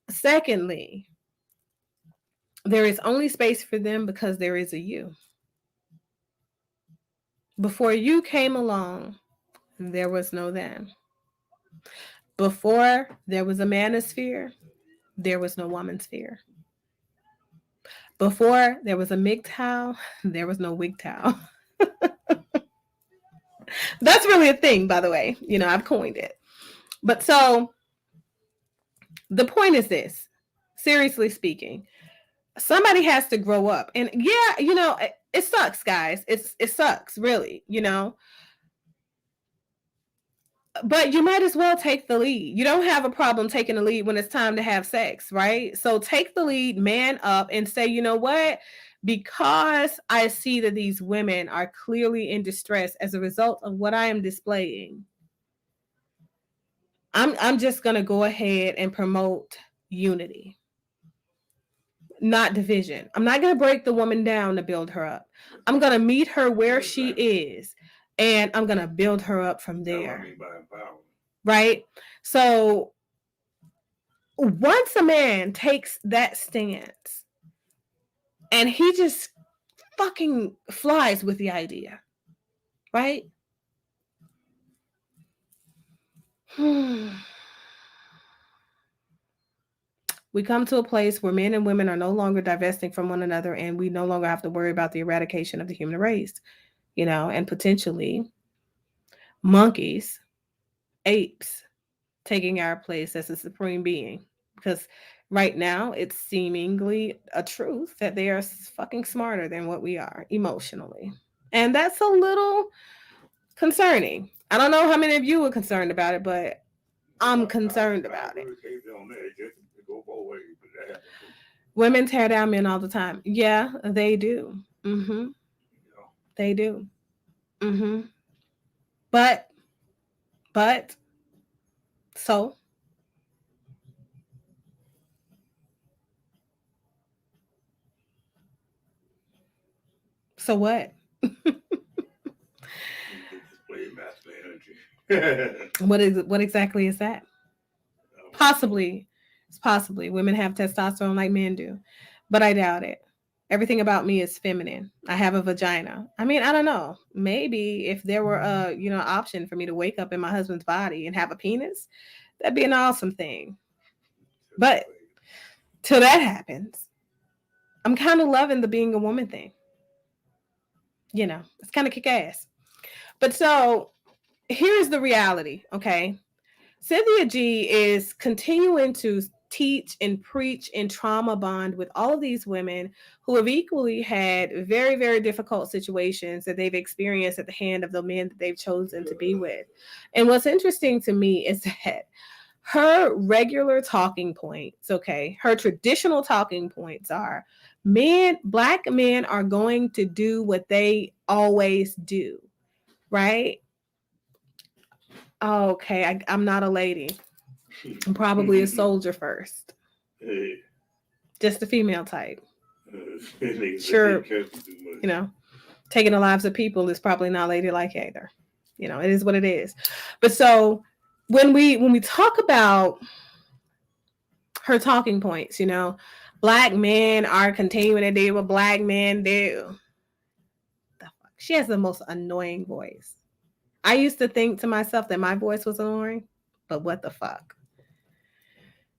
Secondly, there is only space for them because there is a you. Before you came along, there was no them. Before there was a manosphere, there was no womansphere. Before there was a MGTOW, there was no WGTOW. That's really a thing, by the way. I've coined it. But so the point is this, seriously speaking, somebody has to grow up. And yeah, it sucks, guys. It sucks, really, But you might as well take the lead. You don't have a problem taking the lead when it's time to have sex, right? So take the lead, man up, and say, you know what? Because I see that these women are clearly in distress as a result of what I am displaying, I'm just going to go ahead and promote unity, not division. I'm not going to break the woman down to build her up. I'm going to meet her where she is, and I'm going to build her up from there. Right? So once a man takes that stance and he just fucking flies with the idea, right? We come to a place where men and women are no longer divesting from one another, and we no longer have to worry about the eradication of the human race, and potentially monkeys, apes taking our place as a supreme being. Because right now it's seemingly a truth that they are fucking smarter than what we are emotionally. And that's a little concerning. I don't know how many of you are concerned about it, but I'm concerned about it. Women tear down men all the time. Yeah, they do. Mm-hmm. They do. Mm-hmm. But, but, so, so what? Display masculine energy. What exactly is that? Possibly, it's possibly women have testosterone like men do, but I doubt it. Everything about me is feminine. I have a vagina. I mean, I don't know. Maybe if there were a option for me to wake up in my husband's body and have a penis, that'd be an awesome thing. But till that happens, I'm kind of loving the being a woman thing. It's kind of kick ass. But so here's the reality, okay? Cynthia G is continuing to teach and preach and trauma bond with all of these women who have equally had very, very difficult situations that they've experienced at the hand of the men that they've chosen to be with. And what's interesting to me is that her regular talking points, okay, her traditional talking points are black men are going to do what they always do, right? Okay, I'm not a lady. I'm probably a soldier first. Just the female type. Sure, taking the lives of people is probably not ladylike either. It is what it is. But so when we talk about her talking points, black men are continuing to do what black men do. The fuck? She has the most annoying voice. I used to think to myself that my voice was annoying, but what the fuck?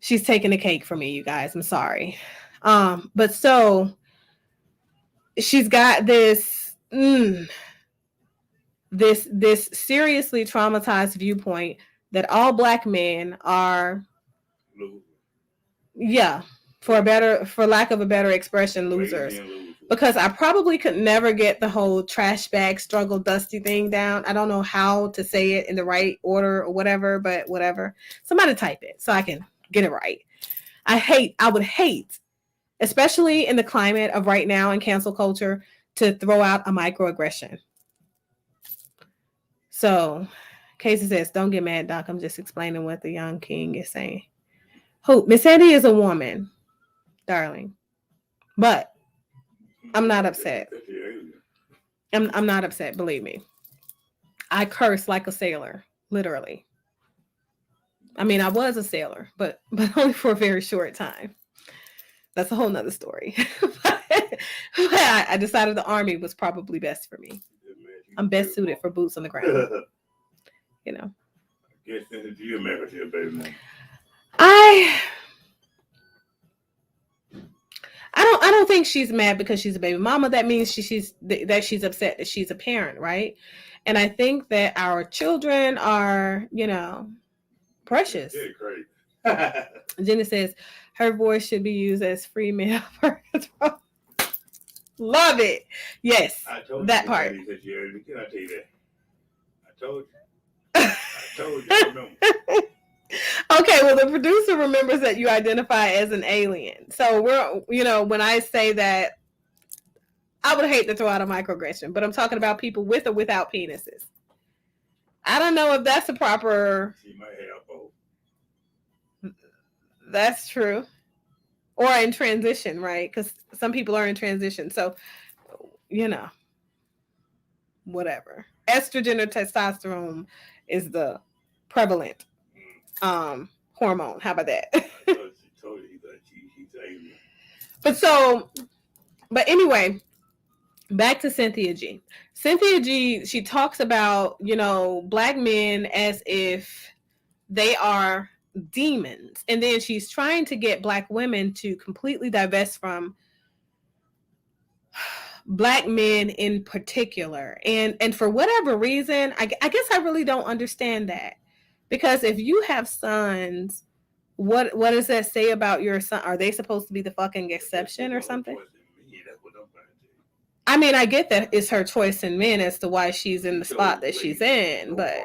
She's taking the cake for me, you guys. I'm sorry. But so she's got this this seriously traumatized viewpoint that all black men are, for lack of a better expression, losers. Because I probably could never get the whole trash bag struggle dusty thing down. I don't know how to say it in the right order or whatever, but whatever. Somebody type it so I can get it right. I would hate, especially in the climate of right now in cancel culture, to throw out a microaggression. So, Casey says, don't get mad, Doc. I'm just explaining what the young king is saying. Who? Miss Sandy is a woman, darling. But I'm not upset. I'm not upset, believe me. I curse like a sailor, literally. I mean, I was a sailor, but only for a very short time. That's a whole nother story. But I decided the army was probably best for me. I'm best suited for boots on the ground. Yes, you married your baby mama. I don't think she's mad because she's a baby mama. That means she's upset that she's a parent, right? And I think that our children are, precious. Jenna says her voice should be used as free male. Love it. Yes, that part. Can I tell you that? I told you. I remember. Okay, well, the producer remembers that you identify as an alien. So when I say that, I would hate to throw out a microaggression, but I'm talking about people with or without penises. I don't know if that's a proper. She might have both. That's true. Or in transition, right? Because some people are in transition. So, whatever. Estrogen or testosterone is the prevalent hormone. How about that? She told you that he's alien. But anyway, back to Cynthia G. Cynthia G, she talks about, black men as if they are demons. And then she's trying to get black women to completely divest from black men in particular. And for whatever reason, I guess I really don't understand that. Because if you have sons, what does that say about your son? Are they supposed to be the fucking exception or something? I mean, I get that it's her choice in men as to why she's in the spot that she's in, but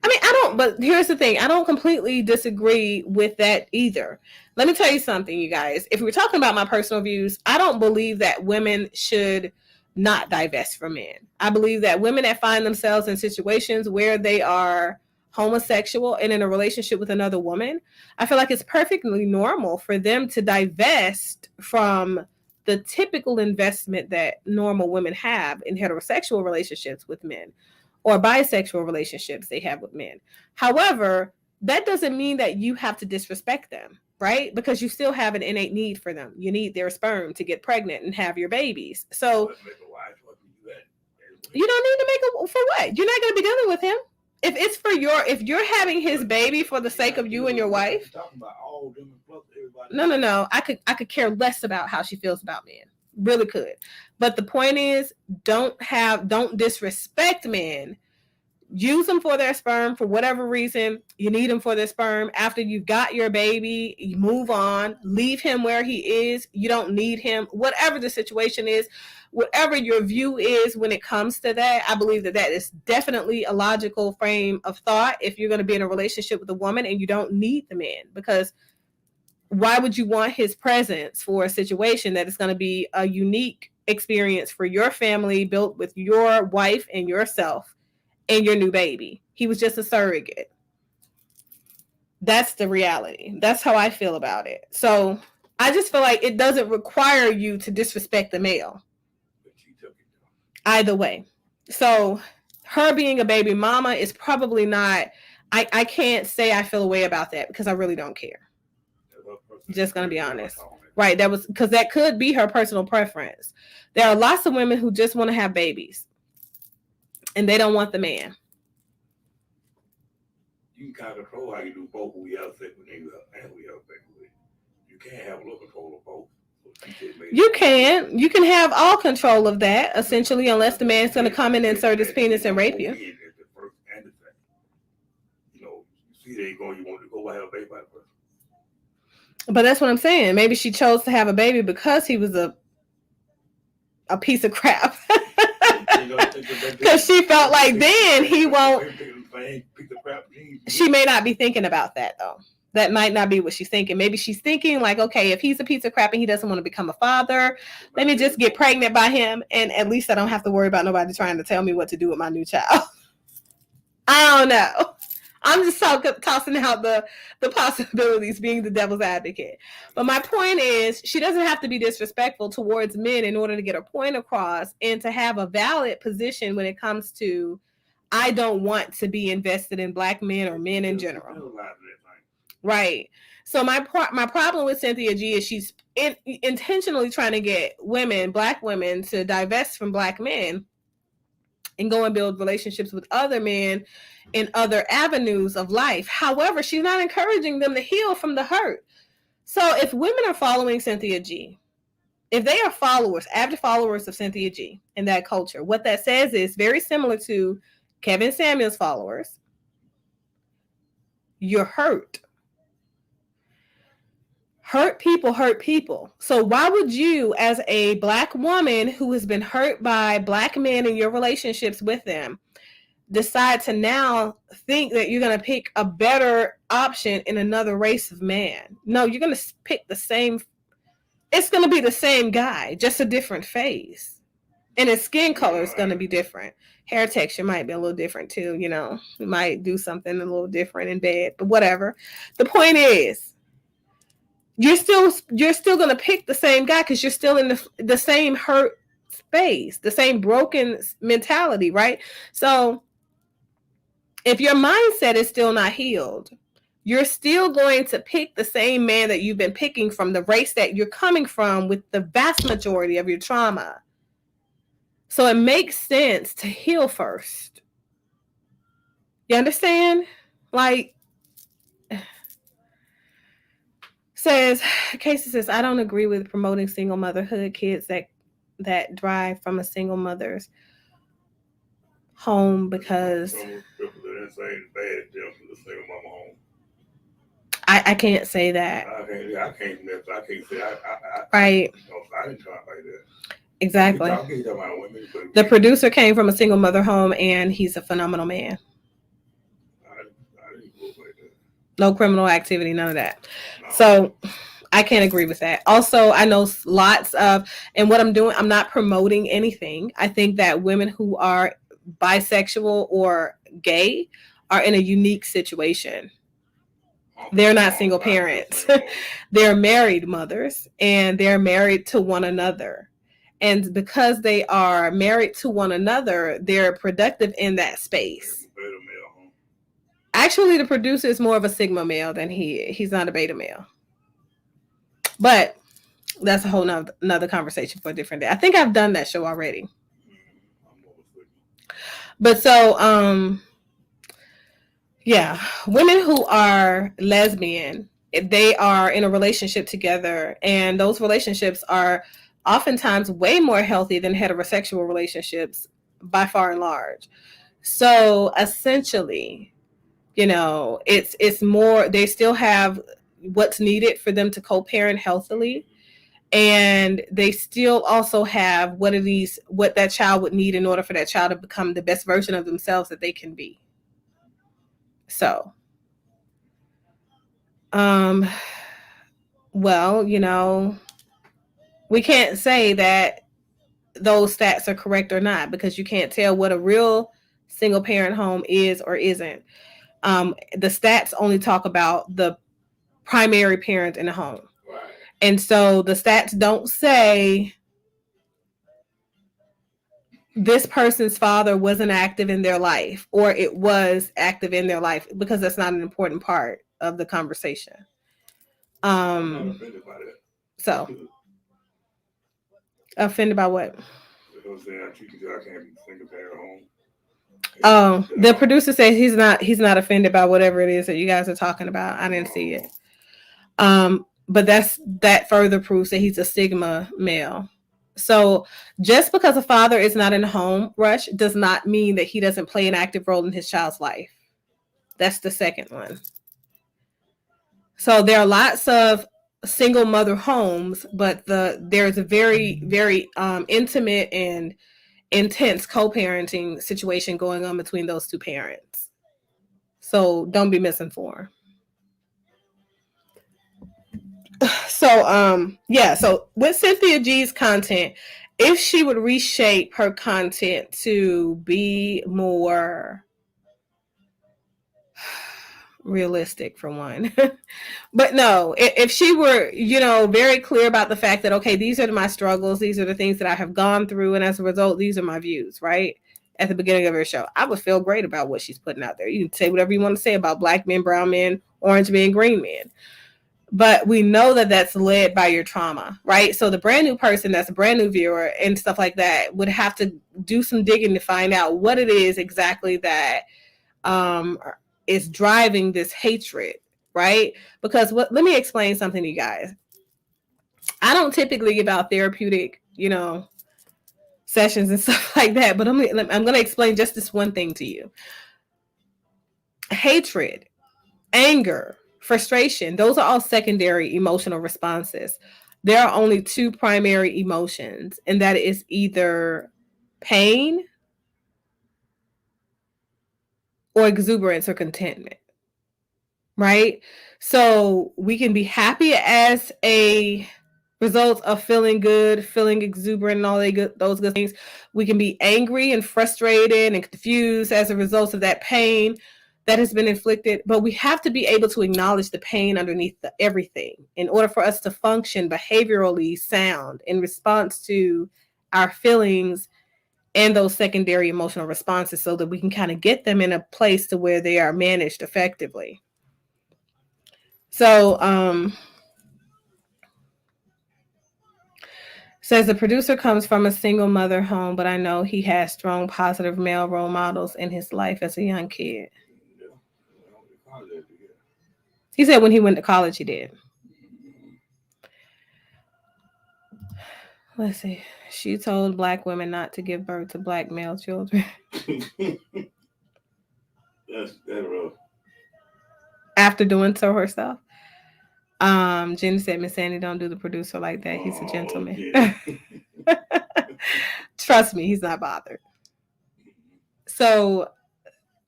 I mean, I don't, but here's the thing. I don't completely disagree with that either. Let me tell you something, you guys. If we're talking about my personal views, I don't believe that women should not divest from men. I believe that women that find themselves in situations where they are homosexual and in a relationship with another woman, I feel like it's perfectly normal for them to divest from the typical investment that normal women have in heterosexual relationships with men or bisexual relationships they have with men. However, that doesn't mean that you have to disrespect them, right? Because you still have an innate need for them. You need their sperm to get pregnant and have your babies. So you don't need to make a for what? You're not going to be dealing with him. If it's for if you're having his baby for the sake of you and your wife. No. I could care less about how she feels about men. Really could. But the point is, don't disrespect men. Use them for their sperm for whatever reason. You need them for their sperm. After you got your baby, you move on. Leave him where he is. You don't need him. Whatever the situation is, whatever your view is when it comes to that, I believe that is definitely a logical frame of thought if you're going to be in a relationship with a woman and you don't need the man. Because why would you want his presence for a situation that is going to be a unique experience for your family built with your wife and yourself and your new baby? He was just a surrogate. That's the reality. That's how I feel about it. So I just feel like it doesn't require you to disrespect the male. Either way. So her being a baby mama is probably not, I can't say I feel a way about that because I really don't care. Just gonna be honest. Right. That was because that could be her personal preference. There are lots of women who just want to have babies and they don't want the man. You can kind of control how you do both. We have sex with and we have sex with. You can't have a little control of both. You can have all control of that essentially, unless the man's going to come and insert his penis and rape you. You know, you see they going, you want to go have a baby by the person. But that's what I'm saying. Maybe she chose to have a baby because he was a piece of crap. Because she felt like then he won't. She may not be thinking about that though. That might not be what she's thinking. Maybe she's thinking like, okay, if he's a piece of crap and he doesn't want to become a father, let me just get pregnant by him, and at least I don't have to worry about nobody trying to tell me what to do with my new child. I don't know. I'm just tossing out the possibilities, being the devil's advocate. But my point is, she doesn't have to be disrespectful towards men in order to get her point across and to have a valid position when it comes to, I don't want to be invested in black men or men in general. Right. So my problem with Cynthia G is she's intentionally trying to get black women, to divest from black men and go and build relationships with other men in other avenues of life. However, she's not encouraging them to heal from the hurt. So if women are following Cynthia G, if they are avid followers of Cynthia G in that culture, what that says is very similar to Kevin Samuels' followers. You're hurt. Hurt people. So why would you, as a black woman who has been hurt by black men in your relationships with them, decide to now think that you're going to pick a better option in another race of man? No, you're going to pick the same. It's going to be the same guy, just a different face. And his skin color is going to be different. Hair texture might be a little different too. You know, we might do something a little different in bed, but whatever. The point is, you're still going to pick the same guy because you're still in the same hurt space, the same broken mentality, right? So if your mindset is still not healed, you're still going to pick the same man that you've been picking from the race that you're coming from with the vast majority of your trauma. So it makes sense to heal first. You understand? Like, Casey says, I don't agree with promoting single motherhood. Kids that drive from a single mother's home because I can't say that. I can't say right. I didn't try like that. Exactly. The producer came from a single mother home and he's a phenomenal man. No criminal activity, none of that. No. So I can't agree with that. Also, I know lots of, and what I'm doing, I'm not promoting anything. I think that women who are bisexual or gay are in a unique situation. They're not single parents. They're married mothers, and they're married to one another. And because they are married to one another, they're productive in that space. Actually, the producer is more of a Sigma male than he's not a beta male. But that's a whole another conversation for a different day. I think I've done that show already. But so, yeah, women who are lesbian, they are in a relationship together, and those relationships are oftentimes way more healthy than heterosexual relationships by far and large. So essentially, it's more, they still have what's needed for them to co-parent healthily, and they still also have what that child would need in order for that child to become the best version of themselves that they can be. So well, we can't say that those stats are correct or not, because you can't tell what a real single parent home is or isn't. The stats only talk about the primary parent in the home. Right. And so the stats don't say this person's father wasn't active in their life or it was active in their life, because that's not an important part of the conversation. So offended by what? Oh, the producer says he's not offended by whatever it is that you guys are talking about. I didn't see it. But that further proves that he's a Sigma male. So just because a father is not in the home, Rush, does not mean that he doesn't play an active role in his child's life. That's the second one. So there are lots of single mother homes, but there's a very, very intimate and intense co-parenting situation going on between those two parents. So don't be misinformed. So so with Cynthia G's content, if she would reshape her content to be more realistic, for one. But no, if she were, very clear about the fact that, okay, these are my struggles, these are the things that I have gone through, and as a result, these are my views, right? At the beginning of her show, I would feel great about what she's putting out there. You can say whatever you want to say about black men, brown men, orange men, green men. But we know that that's led by your trauma, right? So the brand new person that's a brand new viewer and stuff like that would have to do some digging to find out what it is exactly that is driving this hatred, right? Because let me explain something to you guys. I don't typically give out therapeutic, sessions and stuff like that, but I'm going to explain just this one thing to you. Hatred, anger, frustration, those are all secondary emotional responses. There are only two primary emotions, and that is either pain or exuberance or contentment, right? So we can be happy as a result of feeling good, feeling exuberant, and all those good things. We can be angry and frustrated and confused as a result of that pain that has been inflicted, but we have to be able to acknowledge the pain underneath everything in order for us to function behaviorally sound in response to our feelings and those secondary emotional responses, so that we can kind of get them in a place to where they are managed effectively. So, says the producer comes from a single mother home, but I know he has strong positive male role models in his life as a young kid. He said when he went to college, he did. Let's see. She told black women not to give birth to black male children. That's rough. After doing so herself. Jenny said, Miss Sandy, don't do the producer like that. He's a gentleman. Yeah. Trust me, he's not bothered. So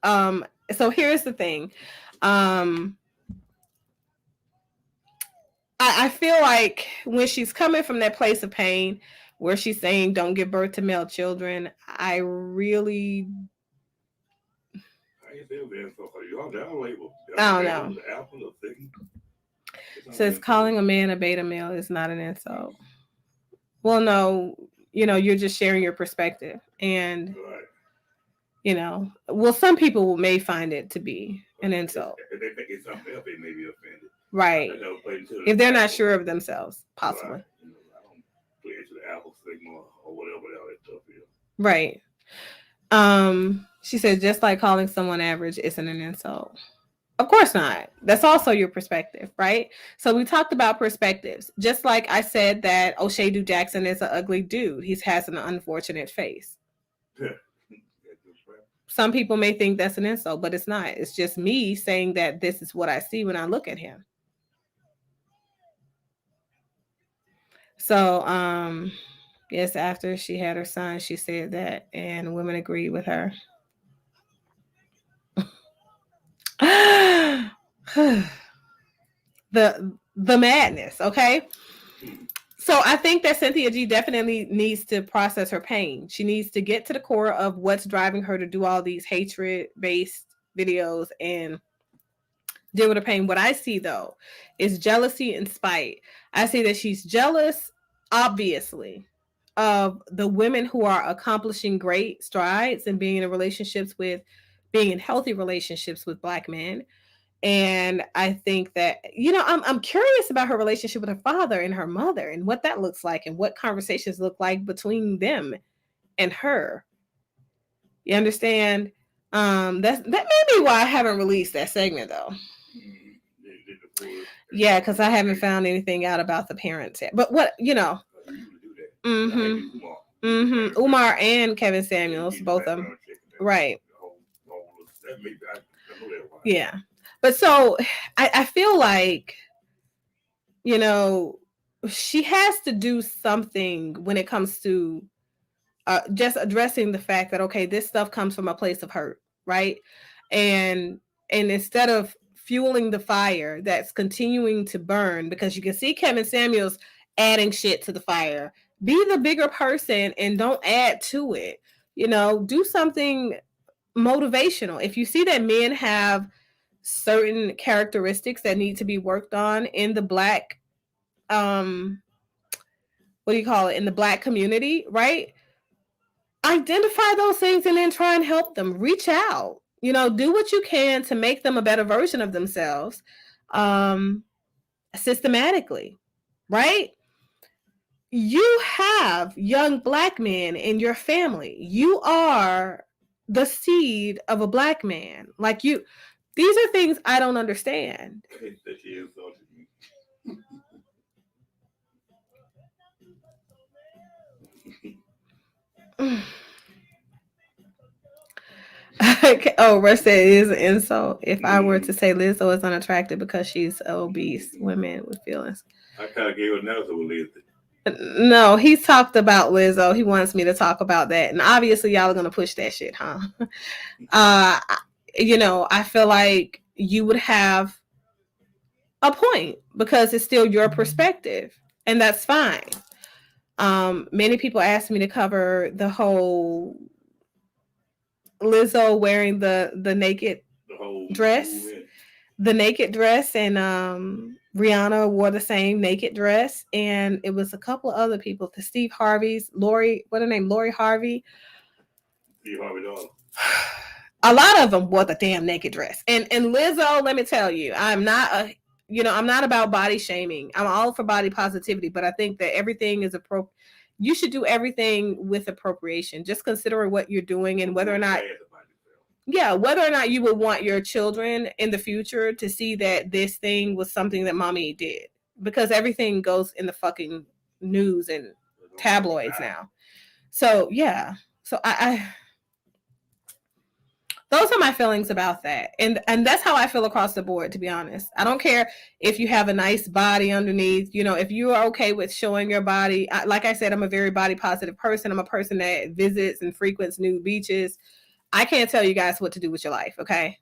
here's the thing. I feel like when she's coming from that place of pain where she's saying don't give birth to male children, I really I ain't saying that so y'all down label. I don't know. The apple of thing. Says calling a man a beta male is not an insult. Well, no, you're just sharing your perspective. And right. Well, some people may find it to be an insult. If they think it's something else, they may be offended. Right. If they're not sure of themselves, possibly. Right. I don't play into the apple stigma or whatever that stuff is. Right. She said, just like calling someone average isn't an insult. Of course not. That's also your perspective, right? So we talked about perspectives. Just like I said that O'Shea Jackson is an ugly dude. He has an unfortunate face. Some people may think that's an insult, but it's not. It's just me saying that this is what I see when I look at him. So, yes, after she had her son, she said that, and women agreed with her. the madness, okay? So I think that Cynthia G definitely needs to process her pain. She needs to get to the core of what's driving her to do all these hatred-based videos and deal with her pain. What I see, though, is jealousy and spite. I see that she's jealous, obviously, of the women who are accomplishing great strides and being in healthy relationships with Black men. And I think that, I'm curious about her relationship with her father and her mother and what that looks like and what conversations look like between them and her. You understand? That may be why I haven't released that segment, though. Yeah, because I haven't found anything out about the parents yet. But what, Umar and Kevin Samuels, both of them. Right. Yeah. But so I feel like, she has to do something when it comes to just addressing the fact that, okay, this stuff comes from a place of hurt, right? And instead of fueling the fire that's continuing to burn, because you can see Kevin Samuels adding shit to the fire, be the bigger person and don't add to it. Do something motivational. If you see that men have certain characteristics that need to be worked on in the Black, in the Black community, right? Identify those things and then try and help them. Reach out. Do what you can to make them a better version of themselves, systematically, right? You have young Black men in your family. You are the seed of a Black man. Like you, these are things I don't understand. Oh, Russ said it is an insult. If I were to say Lizzo is unattractive because she's obese, women with feelings. I kind of gave another with Lizzo. No, he's talked about Lizzo. He wants me to talk about that. And obviously y'all are going to push that shit, huh? I feel like you would have a point because it's still your perspective. And that's fine. Many people asked me to cover the whole Lizzo wearing the naked dress. The naked dress, and Rihanna wore the same naked dress, and it was a couple of other people, the Steve Harvey's, Lori Harvey. Steve Harvey daughter. A lot of them wore the damn naked dress. And Lizzo, let me tell you, I'm not about body shaming. I'm all for body positivity, but I think that everything is appropriate. You should do everything with appropriation. Just consider what you're doing and whether or not you would want your children in the future to see that this thing was something that mommy did. Because everything goes in the fucking news and tabloids now. So, yeah. So, I those are my feelings about that. And that's how I feel across the board, to be honest. I don't care if you have a nice body underneath. If you are okay with showing your body. Like I said, I'm a very body positive person. I'm a person that visits and frequents nude beaches. I can't tell you guys what to do with your life, okay?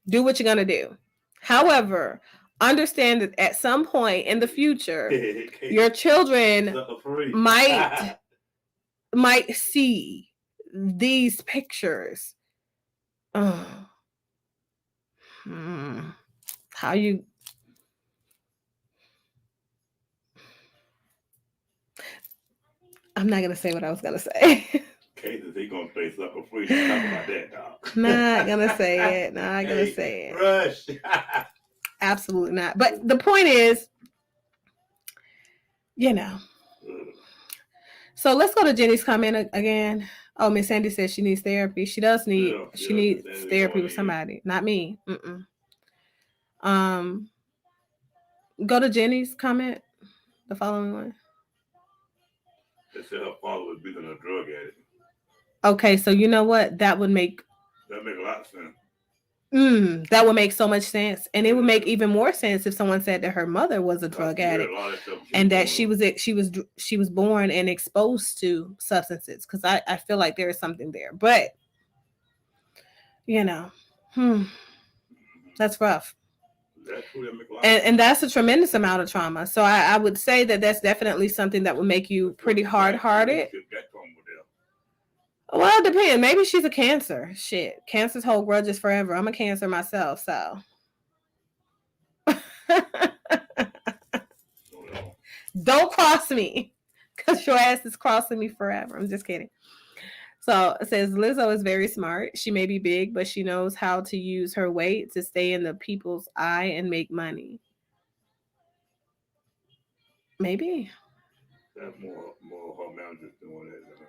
Do what you're going to do. However, understand that at some point in the future, your children might see these pictures. How you... I'm not gonna say what I was gonna say. Okay, they gonna play sucker free. Talk about that, dog. Not gonna say it. Not gonna say it. Rush. Absolutely not. But the point is, you know. So let's go to Jenny's comment again. Oh, Miss Sandy says she needs therapy. She does need. She needs therapy with somebody, not me. Go to Jenny's comment. The following one. They said her father was becoming a drug addict. Okay, so you know what? That would make a lot of sense. That would make so much sense, and it would make even more sense if someone said that her mother was a drug addict, and that she was born and exposed to substances. Because I feel like there is something there, but that's rough. And that's a tremendous amount of trauma. So I would say that that's definitely something that would make you pretty hard-hearted. Well, it depends. Maybe she's a Cancer. Shit. Cancers hold grudges forever. I'm a Cancer myself, so. Don't cross me, because your ass is crossing me forever. I'm just kidding. So it says Lizzo is very smart. She may be big, but she knows how to use her weight to stay in the people's eye and make money. Maybe. That's more her managers doing it than her.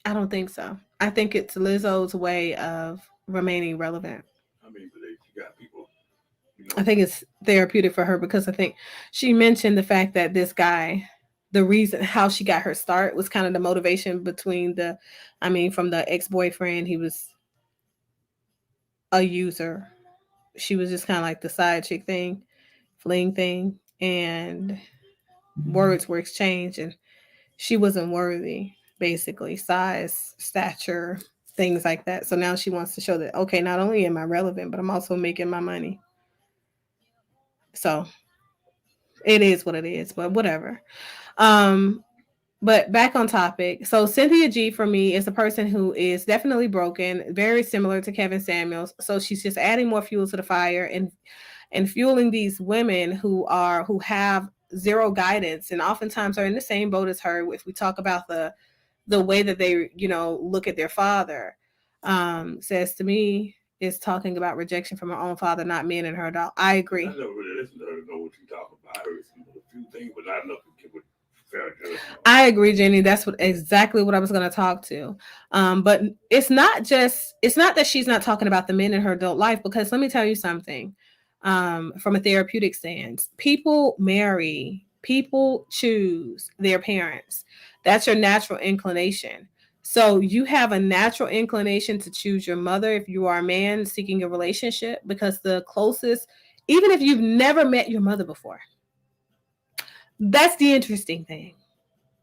I don't think so. I think it's Lizzo's way of remaining relevant. I mean, but she got people. I think it's therapeutic for her, because I think she mentioned the fact that this guy, the reason how she got her start was kind of the motivation from the ex-boyfriend. He was a user. She was just kind of like the side chick thing, fling thing, and words were exchanged, and she wasn't worthy, basically, size, stature, things like that. So now she wants to show that, okay, not only am I relevant, but I'm also making my money. So it is what it is, but whatever. But back on topic. So Cynthia G for me is a person who is definitely broken, very similar to Kevin Samuels. So she's just adding more fuel to the fire and fueling these women who have zero guidance, and oftentimes are in the same boat as her. If we talk about the way that they, look at their father, says to me, is talking about rejection from her own father, not men and her dog. I agree. I never really listened to her to know what you talk about. I heard a few things, but not enough to give a fair judgment. I agree, Jenny. That's exactly what I was going to talk to. But it's not that she's not talking about the men in her adult life, because let me tell you something. From a therapeutic stance, people marry, people choose their parents. That's your natural inclination. So you have a natural inclination to choose your mother if you are a man seeking a relationship, because the closest, even if you've never met your mother before, that's the interesting thing.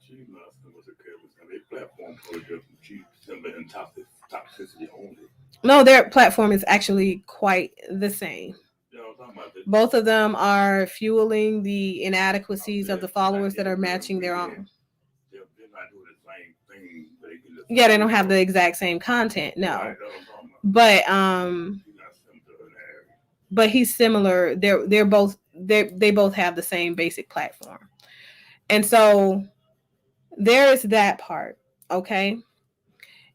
She must have was a good platform for just toxicity only. No, their platform is actually quite the same. Both of them are fueling the inadequacies of the followers that are matching their own. They're not doing the same thing. Yeah, they don't have the exact same content, no. But he's similar. They both have the same basic platform. And so there is that part, okay?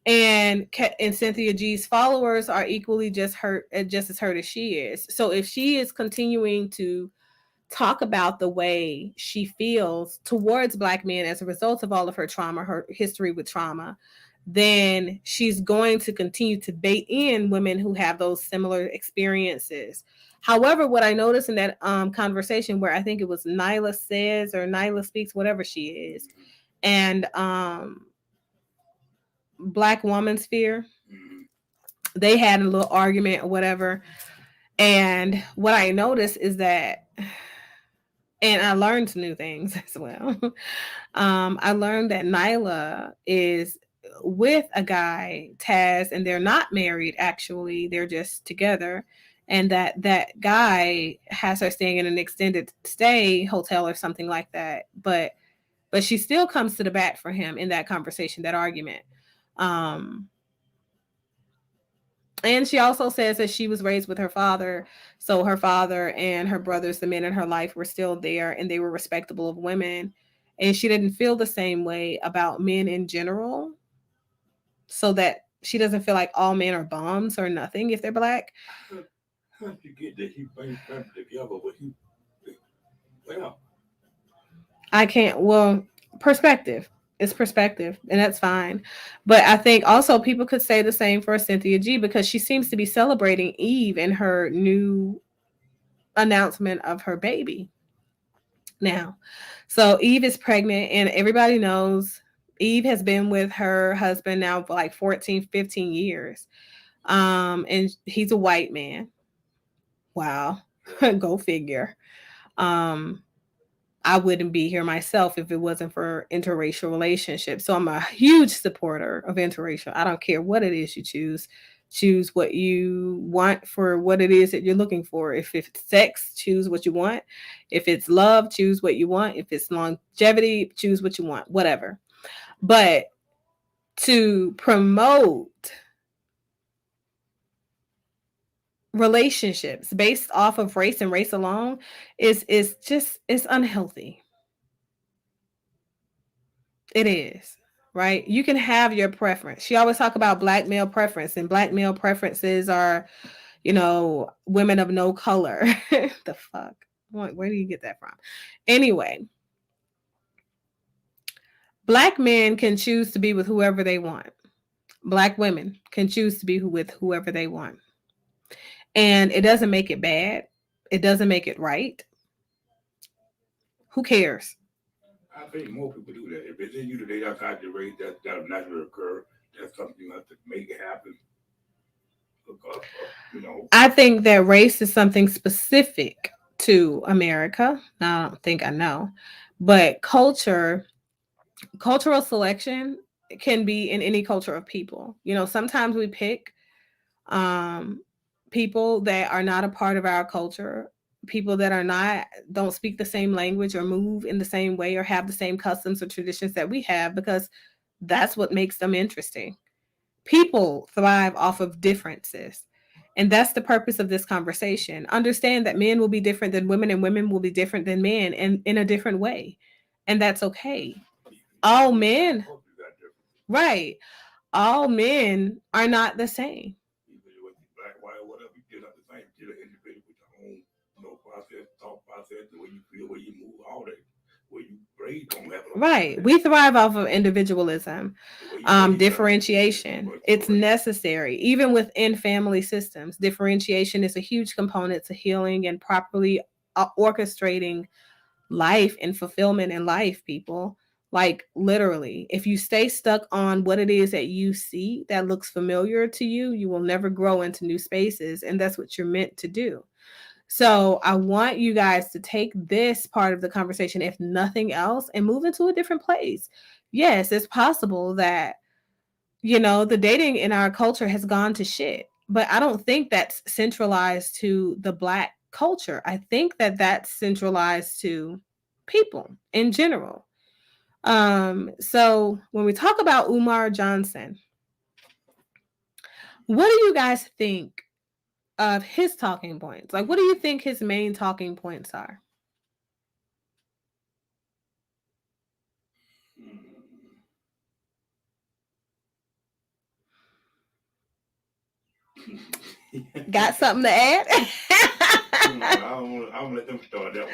And Cynthia G's followers are equally just as hurt as she is. So if she is continuing to talk about the way she feels towards Black men as a result of all of her trauma, her history with trauma, then she's going to continue to bait in women who have those similar experiences. However, what I noticed in that conversation, where I think it was Nyla Says or Nyla Speaks, whatever she is, and Black Woman Sphere, they had a little argument or whatever. And what I noticed is that, and I learned new things as well. I learned that Nyla is with a guy, Taz, and they're not married, actually. They're just together. and that guy has her staying in an extended stay hotel or something like that. But she still comes to the bat for him in that conversation, that argument. Um, and she also says that she was raised with her father. So her father and her brothers, the men in her life, were still there and they were respectable of women. And she didn't feel the same way about men in general. So that she doesn't feel like all men are bums or nothing if they're black. How did you get that he brings family together, but he, well, I can't, well, perspective. It's perspective, and that's fine. But I think also people could say the same for Cynthia G because she seems to be celebrating Eve and her new announcement of her baby now. So Eve is pregnant, and everybody knows Eve has been with her husband now for like 14, 15 years. And he's a white man. Wow. Go figure. Um, I wouldn't be here myself if it wasn't for interracial relationships. So I'm a huge supporter of interracial. I don't care what it is you choose. Choose what you want for what it is that you're looking for. If it's sex, choose what you want. If it's love, choose what you want. If it's longevity, choose what you want. Whatever. But to promote relationships based off of race and race alone is just, it's unhealthy. It is, right? You can have your preference. She always talk about black male preference, and black male preferences are, women of no color. The fuck? Where do you get that from? Anyway, black men can choose to be with whoever they want. Black women can choose to be with whoever they want. And it doesn't make it bad. It doesn't make it right. Who cares? I think more people do that. If it's in you today, that's how you raise, that'll naturally occur. That's something you have to make it happen. Because, I think that race is something specific to America. Now, I don't think I know, but cultural selection can be in any culture of people. Sometimes we pick um, people that are not a part of our culture, people that don't speak the same language or move in the same way or have the same customs or traditions that we have because that's what makes them interesting. People thrive off of differences. And that's the purpose of this conversation. Understand that men will be different than women and women will be different than men and in a different way. And that's okay. All men, right. All men are not the same. black, white, or whatever, you're not the same. You're an individual with your own, process, thought process, the way you feel, the way you move, all that. Where you raised don't have it. Right. We thrive off of individualism, differentiation. It's necessary, even within family systems. Differentiation is a huge component to healing and properly orchestrating life and fulfillment in life, people. Like literally, if you stay stuck on what it is that you see that looks familiar to you, you will never grow into new spaces. And that's what you're meant to do. So I want you guys to take this part of the conversation, if nothing else, and move into a different place. Yes, it's possible that, the dating in our culture has gone to shit, but I don't think that's centralized to the Black culture. I think that that's centralized to people in general. So when we talk about Umar Johnson, what do you guys think of his talking points? Like, what do you think his main talking points are? Got something to add? I don't let them start that one.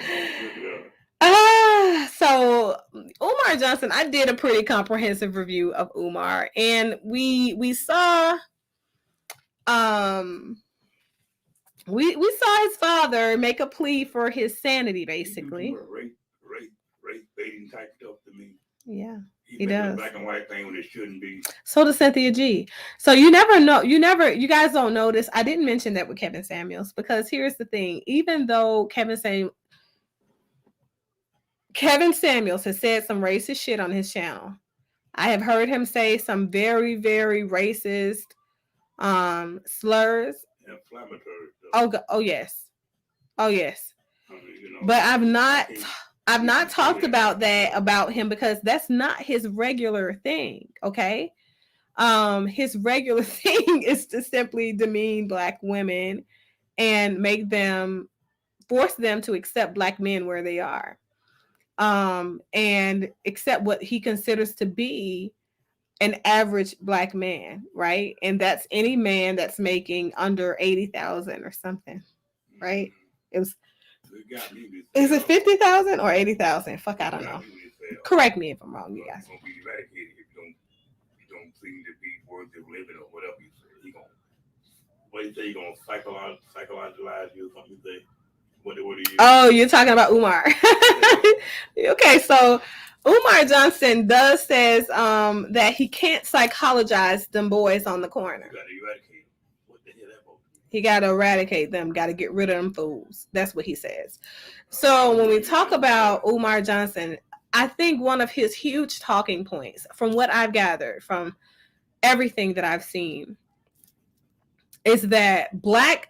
So Umar Johnson, I did a pretty comprehensive review of Umar, and we saw we saw his father make a plea for his sanity, basically. Race baiting type stuff to me. Yeah. He does. A black and white thing when it shouldn't be. So does Cynthia G. So you never know. You guys don't notice. I didn't mention that with Kevin Samuels because here's the thing. Even though Kevin Samuels has said some racist shit on his channel, I have heard him say some very, very racist slurs. Inflammatory stuff. Oh yes. But I've not talked about that about him because that's not his regular thing. Okay. His regular thing is to simply demean Black women and force them to accept Black men where they are, and accept what he considers to be an average Black man, right? And that's any man that's making under 80,000 or something, right? It was. Is it 50,000 or 80,000? Fuck, I don't know. Correct me if I'm wrong, you guys. You're gonna be eradicated if you don't seem to be worthy of living or whatever you say. What do you say? You're gonna psychologize you or something? You say? What do you? Oh, you're talking about Umar. Okay, so Umar Johnson says that he can't psychologize them boys on the corner. You gotta eradicate them. What the hell that? He gotta eradicate them. Gotta get rid of them fools. That's what he says. So when we talk about Umar Johnson, I think one of his huge talking points, from what I've gathered from everything that I've seen, is that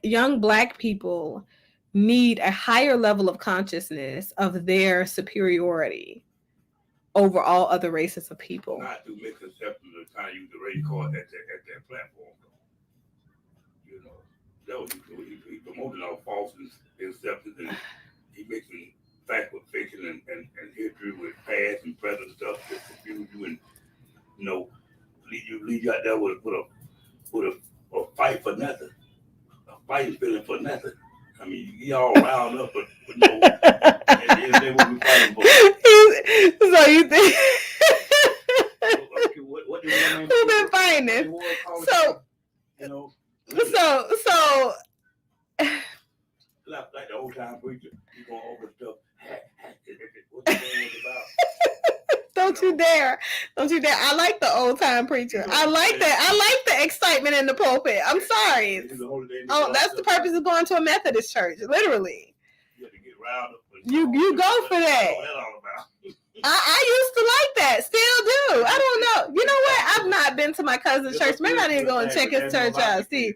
young Black people need a higher level of consciousness of their superiority over all other races of people. Not to misconceptions of trying to use the race card at that platform. You know, he promoting all false acceptance, and he mixing fact with fiction and history with past and present stuff to confuse you and lead you out there with a fight for nothing, a fight feeling for nothing. I mean, you all round up, but no. And they will be fighting for. So you think? What do you mean? Who's been fighting this? So, so. Like the old time preacher, you going over stuff. What the thing was about? Don't you dare. I like the old time preacher. I like that. I like the excitement in the pulpit. I'm sorry. Oh, that's the purpose of going to a Methodist church, literally. You have to get riled up. You go for that. I used to like that. Still do. I don't know. You know what? I've not been to my cousin's church. Maybe I need to go and check his church out. See.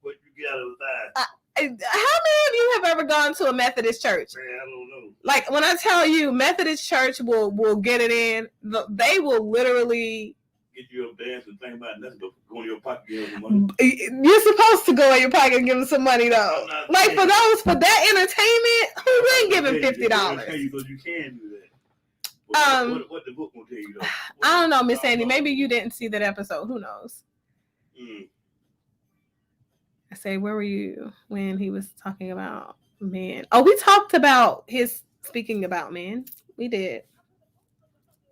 What you get out of the how many of you have ever gone to a Methodist church? Man, I don't know. Like when I tell you, Methodist church will get it in. They will literally get you up dance and think about nothing but go in your pocket and give them money. You're supposed to go in your pocket and give them some money though. Like for that entertainment, who wouldn't give him $50? Because you can do that. What the book will tell you though? I don't know, Miss Sandy. Maybe you didn't see that episode. Who knows? I say, where were you when he was talking about men? Oh, we talked about his speaking about men. We did.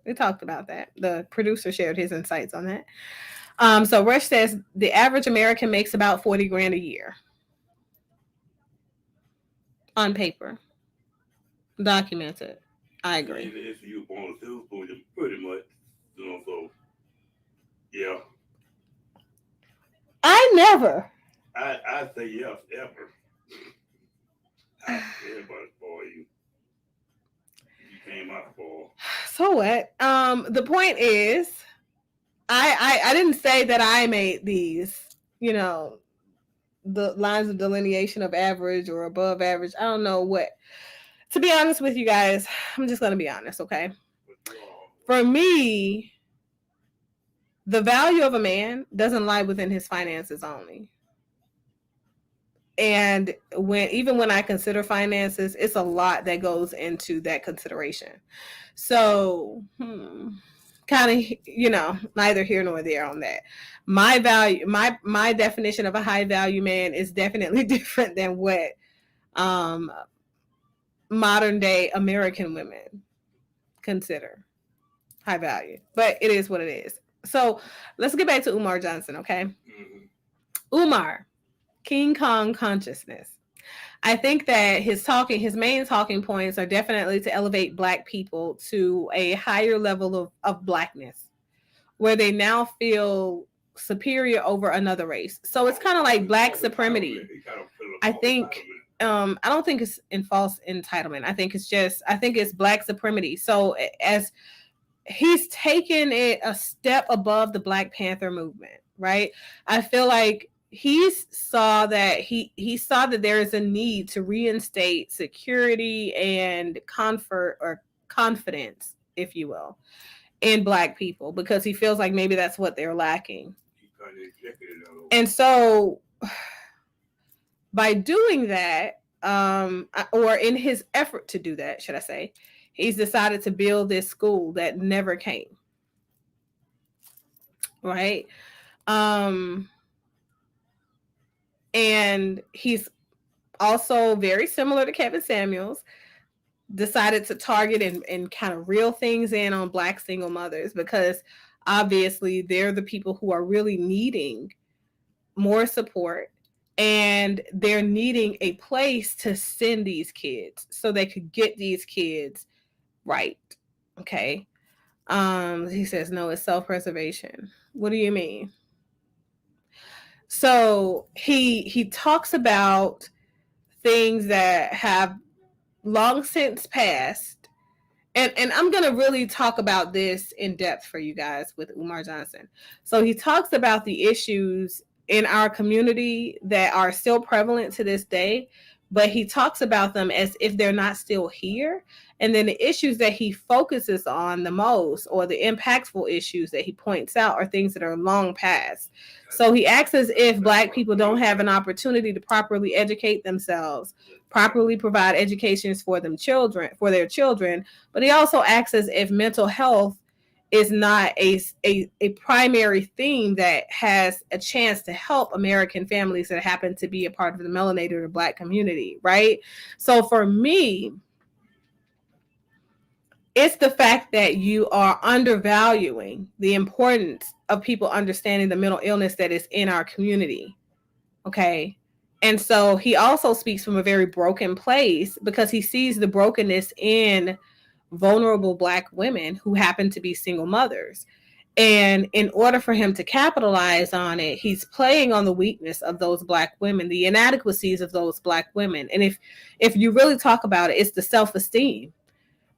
We talked about that. The producer shared his insights on that. So Rush says the average American makes about $40,000 a year. On paper. Documented. I agree. If you want to do pretty much, so yeah. I say yes, ever. Everybody for you. You came out for. So what? The point is, I didn't say that I made these, the lines of delineation of average or above average. I don't know what. To be honest with you guys, I'm just going to be honest, okay? For me, the value of a man doesn't lie within his finances only. And even when I consider finances, it's a lot that goes into that consideration. So, kind of, neither here nor there on that. My value, my definition of a high value man is definitely different than what modern day American women consider high value. But it is what it is. So let's get back to Umar Johnson, okay? Mm-hmm. Umar. King Kong consciousness. I think that his main talking points are definitely to elevate Black people to a higher level of Blackness, where they now feel superior over another race. So it's kind of like Black supremacy. I think, I don't think it's in false entitlement. I think it's Black supremacy. So as he's taken it a step above the Black Panther movement, right? I feel like he saw that there is a need to reinstate security and comfort or confidence, if you will, in Black people, because he feels like maybe that's what they're lacking. And so by doing that, or in his effort to do that, should I say, he's decided to build this school that never came. Right? And he's also very similar to Kevin Samuels, decided to target and kind of reel things in on Black single mothers, because obviously they're the people who are really needing more support, and they're needing a place to send these kids so they could get these kids right. Okay. He says, no, it's self-preservation. What do you mean? So he talks about things that have long since passed. And I'm going to really talk about this in depth for you guys with Umar Johnson. So he talks about the issues in our community that are still prevalent to this day, but he talks about them as if they're not still here. And then the issues that he focuses on the most, or the impactful issues that he points out, are things that are long past. So he acts as if Black people don't have an opportunity to properly educate themselves, properly provide educations for their children, but he also acts as if mental health is not a primary theme that has a chance to help American families that happen to be a part of the melanated or Black community, right? So for me, it's the fact that you are undervaluing the importance of people understanding the mental illness that is in our community. Okay. And so he also speaks from a very broken place, because he sees the brokenness in vulnerable Black women who happen to be single mothers. And in order for him to capitalize on it, he's playing on the weakness of those Black women, the inadequacies of those Black women. And if you really talk about it, it's the self-esteem,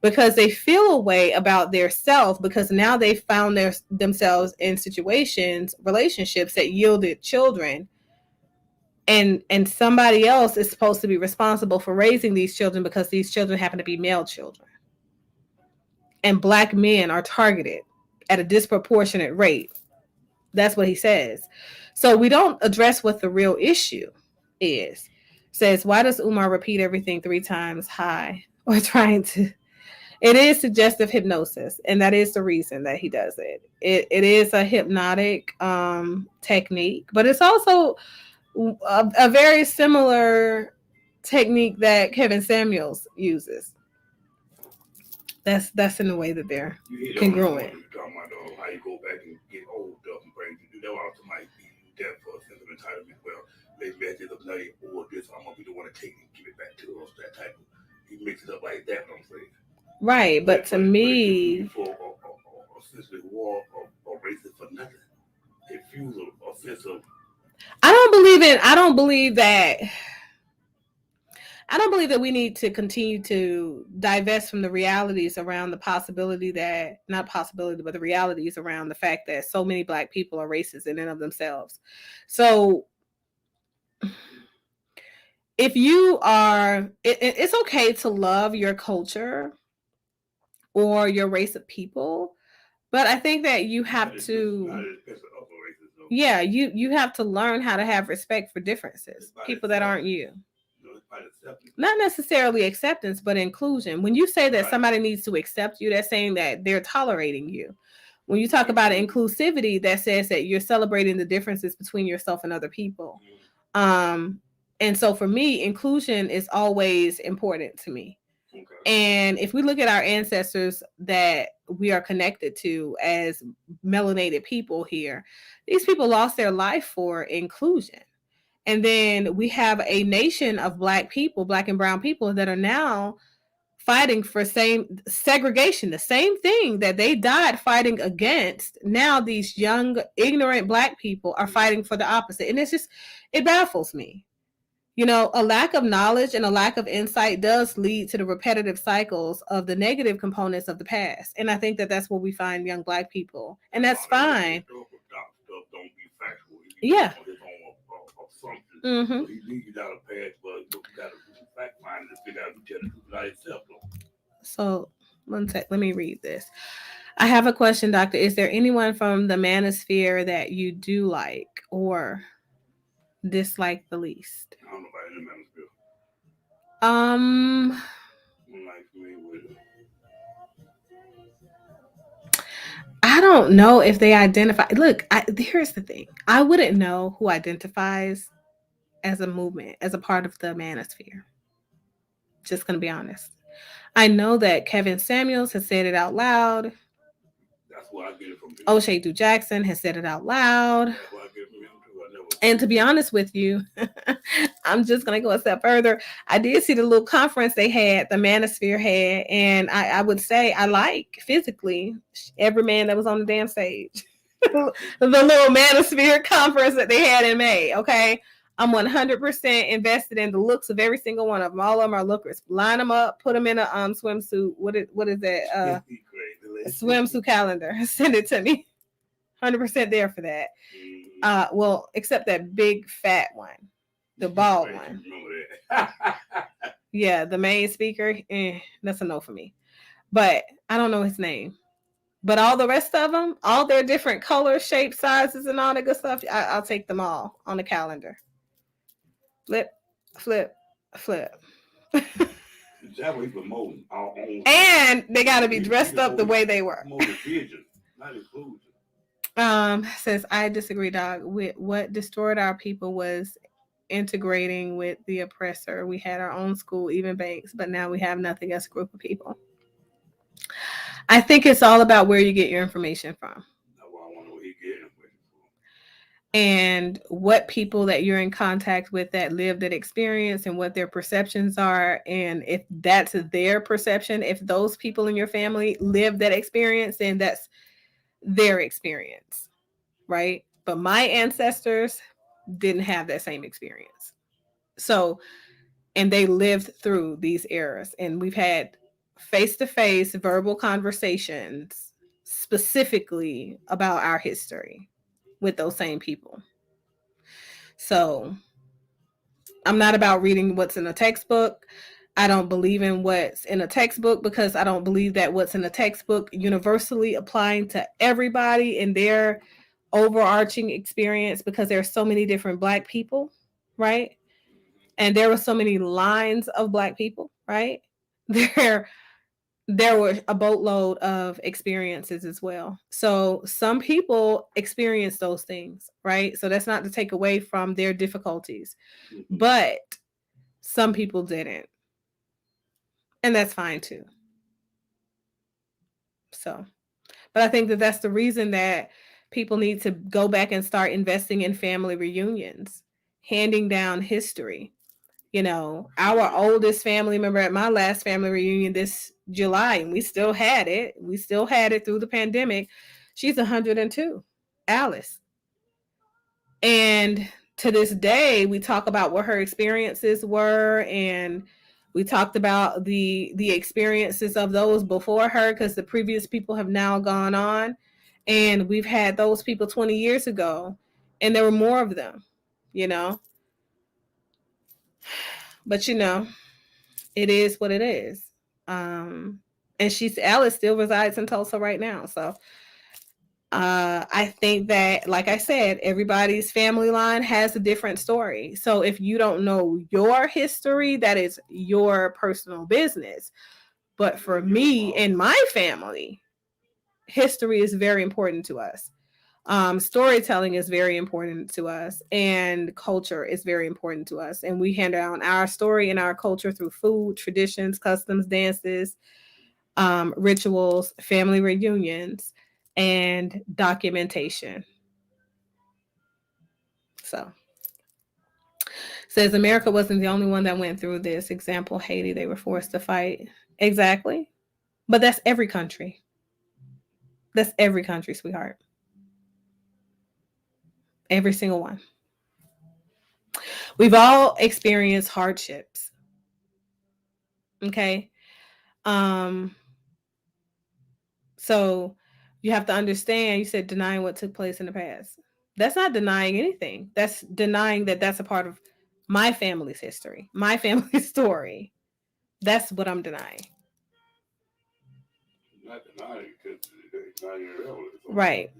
because they feel a way about their self, because now they found themselves in relationships that yielded children, and somebody else is supposed to be responsible for raising these children, because these children happen to be male children, and Black men are targeted at a disproportionate rate. That's what he says. So we don't address what the real issue is. Says, why does Umar repeat everything 3 times high, or trying to? It is suggestive hypnosis, and that is the reason that he does it. It is a hypnotic technique, but it's also a very similar technique that Kevin Samuels uses. That's in the way that they're congruent. How you go back and get old stuff and bring you do that while somebody beat you death for a sense of entitlement. Well, maybe I did a bloody or this, I'm gonna be the one to take it and give it back to us. That type of, he mix it up like that. What I'm saying. Right, but to me, for a sense of war or racist for nothing, it fuels a sense of. I don't believe that we need to continue to divest from the realities around the possibility that, not possibility, but the realities around the fact that so many Black people are racist in and of themselves. So if you are, it's okay to love your culture or your race of people, but I think that you have to, yeah, you have to learn how to have respect for differences, people that aren't you. Not necessarily acceptance, but inclusion. When you say that somebody needs to accept you, that's saying that they're tolerating you. When you talk about inclusivity, that says that you're celebrating the differences between yourself and other people. And so for me, inclusion is always important to me. Okay. And if we look at our ancestors that we are connected to as melanated people here, these people lost their life for inclusion. And then we have a nation of Black people, Black and brown people, that are now fighting for same segregation, the same thing that they died fighting against. Now these young, ignorant Black people are fighting for the opposite. And it baffles me. You know, a lack of knowledge and a lack of insight does lead to the repetitive cycles of the negative components of the past. And I think that that's where we find young Black people. And that's fine. Yeah. Mm-hmm. So he leads you down a path, but you got to do some fact finding to figure out if you tell the truth about yourself, though. So one sec, let me read this. I have a question, Doctor. Is there anyone from the manosphere that you do like or dislike the least? I don't know about any manosphere. Um, I'm not familiar with it. I don't know if they identify. Look, here's the thing. I wouldn't know who identifies as a movement, as a part of the manosphere. Just gonna be honest. I know that Kevin Samuels has said it out loud. That's where I get it from him. O'Shea Du Jackson has said it out loud. That's where I get it from him too. I never. And to be honest with you, I'm just gonna go a step further. I did see the little conference they had, the Manosphere had, and I would say I like physically every man that was on the damn stage. The little Manosphere conference that they had in May. Okay, I'm 100% invested in the looks of every single one of them. All of them are lookers. Line them up, put them in a swimsuit. What is that? Swimsuit calendar. Send it to me. 100% there for that. Well, except that big fat one, the bald one. Yeah, the main speaker. That's a no for me. But I don't know his name. But all the rest of them, all their different colors, shapes, sizes, and all that good stuff, I'll take them all on the calendar. Flip, flip, flip. And they got to be dressed up the way they were. Says, I disagree, dog. With what destroyed our people was integrating with the oppressor. We had our own school, even banks, but now we have nothing as a group of people. I think it's all about where you get your information from. And what people that you're in contact with that live that experience and what their perceptions are. And if that's their perception, if those people in your family live that experience, then that's their experience, right? But my ancestors didn't have that same experience. So, and they lived through these eras, and we've had face-to-face verbal conversations specifically about our history with those same people. So I'm not about reading what's in a textbook. I don't believe in what's in a textbook because I don't believe that what's in a textbook universally applying to everybody in their overarching experience, because there are so many different Black people, right? And there were so many lines of Black people, right? There were a boatload of experiences as well. So some people experience those things, right? So that's not to take away from their difficulties, but some people didn't. And that's fine too. So, but I think that that's the reason that people need to go back and start investing in family reunions, handing down history. You know, our oldest family member at my last family reunion this July, and we still had it. We still had it through the pandemic. She's 102, Alice. And to this day, we talk about what her experiences were, and we talked about the experiences of those before her, because the previous people have now gone on, and we've had those people 20 years ago, and there were more of them, you know. But you know, it is what it is. And Alice still resides in Tulsa right now. So I think that, like I said, everybody's family line has a different story. So if you don't know your history, that is your personal business. But for me and my family, history is very important to us. Storytelling is very important to us, and culture is very important to us. And we hand down our story and our culture through food, traditions, customs, dances, rituals, family reunions, and documentation. So, says America wasn't the only one that went through this. Example, Haiti, they were forced to fight. Exactly. But that's every country. That's every country, sweetheart. Every single one. We've all experienced hardships. Okay. So you have to understand, you said denying what took place in the past. That's not denying anything. That's denying that that's a part of my family's history, my family's story. That's what I'm denying. Not denying because it's not irrelevant. Right.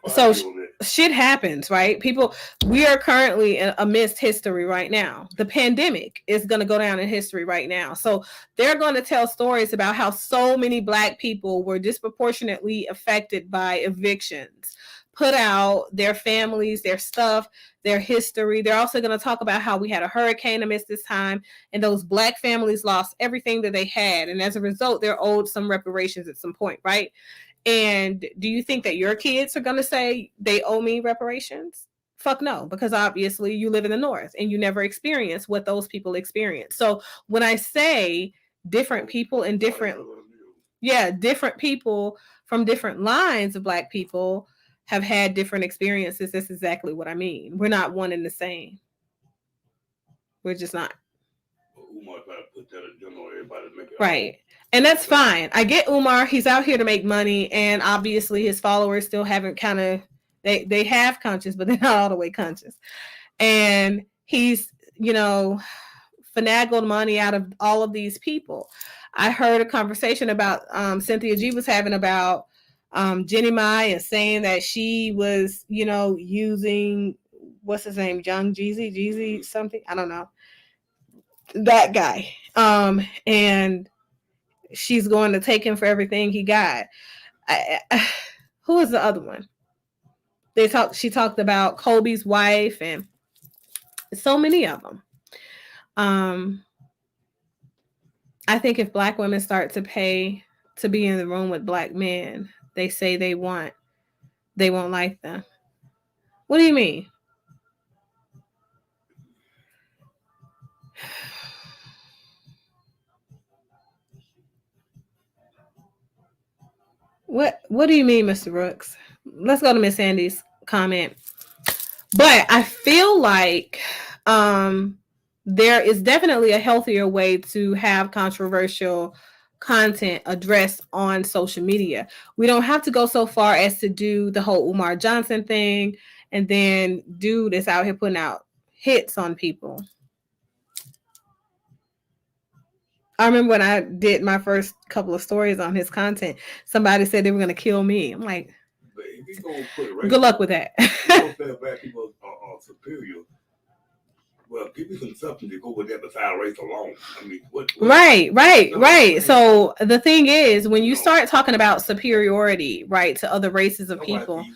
So shit happens, right? People, we are currently amidst history right now. The pandemic is going to go down in history right now. So they're going to tell stories about how so many Black people were disproportionately affected by evictions, put out, their families, their stuff, their history. They're also going to talk about how we had a hurricane amidst this time, and those Black families lost everything that they had. And as a result, they're owed some reparations at some point, right? And do you think that your kids are going to say they owe me reparations? Fuck no, because obviously you live in the North and you never experience what those people experience. So when I say different people and different people from different lines of Black people have had different experiences, that's exactly what I mean. We're not one and the same. We're just not. Umar try to put that agenda on everybody to make it right. And that's fine. I get Umar. He's out here to make money, and obviously his followers still haven't kind of they have conscious, but they're not all the way conscious. And he's, finagled money out of all of these people. I heard a conversation about Cynthia G was having about Jenny Mai and saying that she was, using what's his name, Young Jeezy something, I don't know, that guy, and she's going to take him for everything he got. Who is the other one? She talked about Kobe's wife and so many of them. I think if Black women start to pay to be in the room with Black men, they say they won't like them. What do you mean? What do you mean, Mr. Brooks? Let's go to Miss Sandy's comment. But I feel like there is definitely a healthier way to have controversial content addressed on social media. We don't have to go so far as to do the whole Umar Johnson thing and then dude is out here putting out hits on people. I remember when I did my first couple of stories on his content, somebody said they were going to kill me. I'm like, good luck with that. Black people are superior. Well, give me some something to go with that beside race alone. I mean, what Right. So the thing is, when you start talking about superiority, right, to other races of people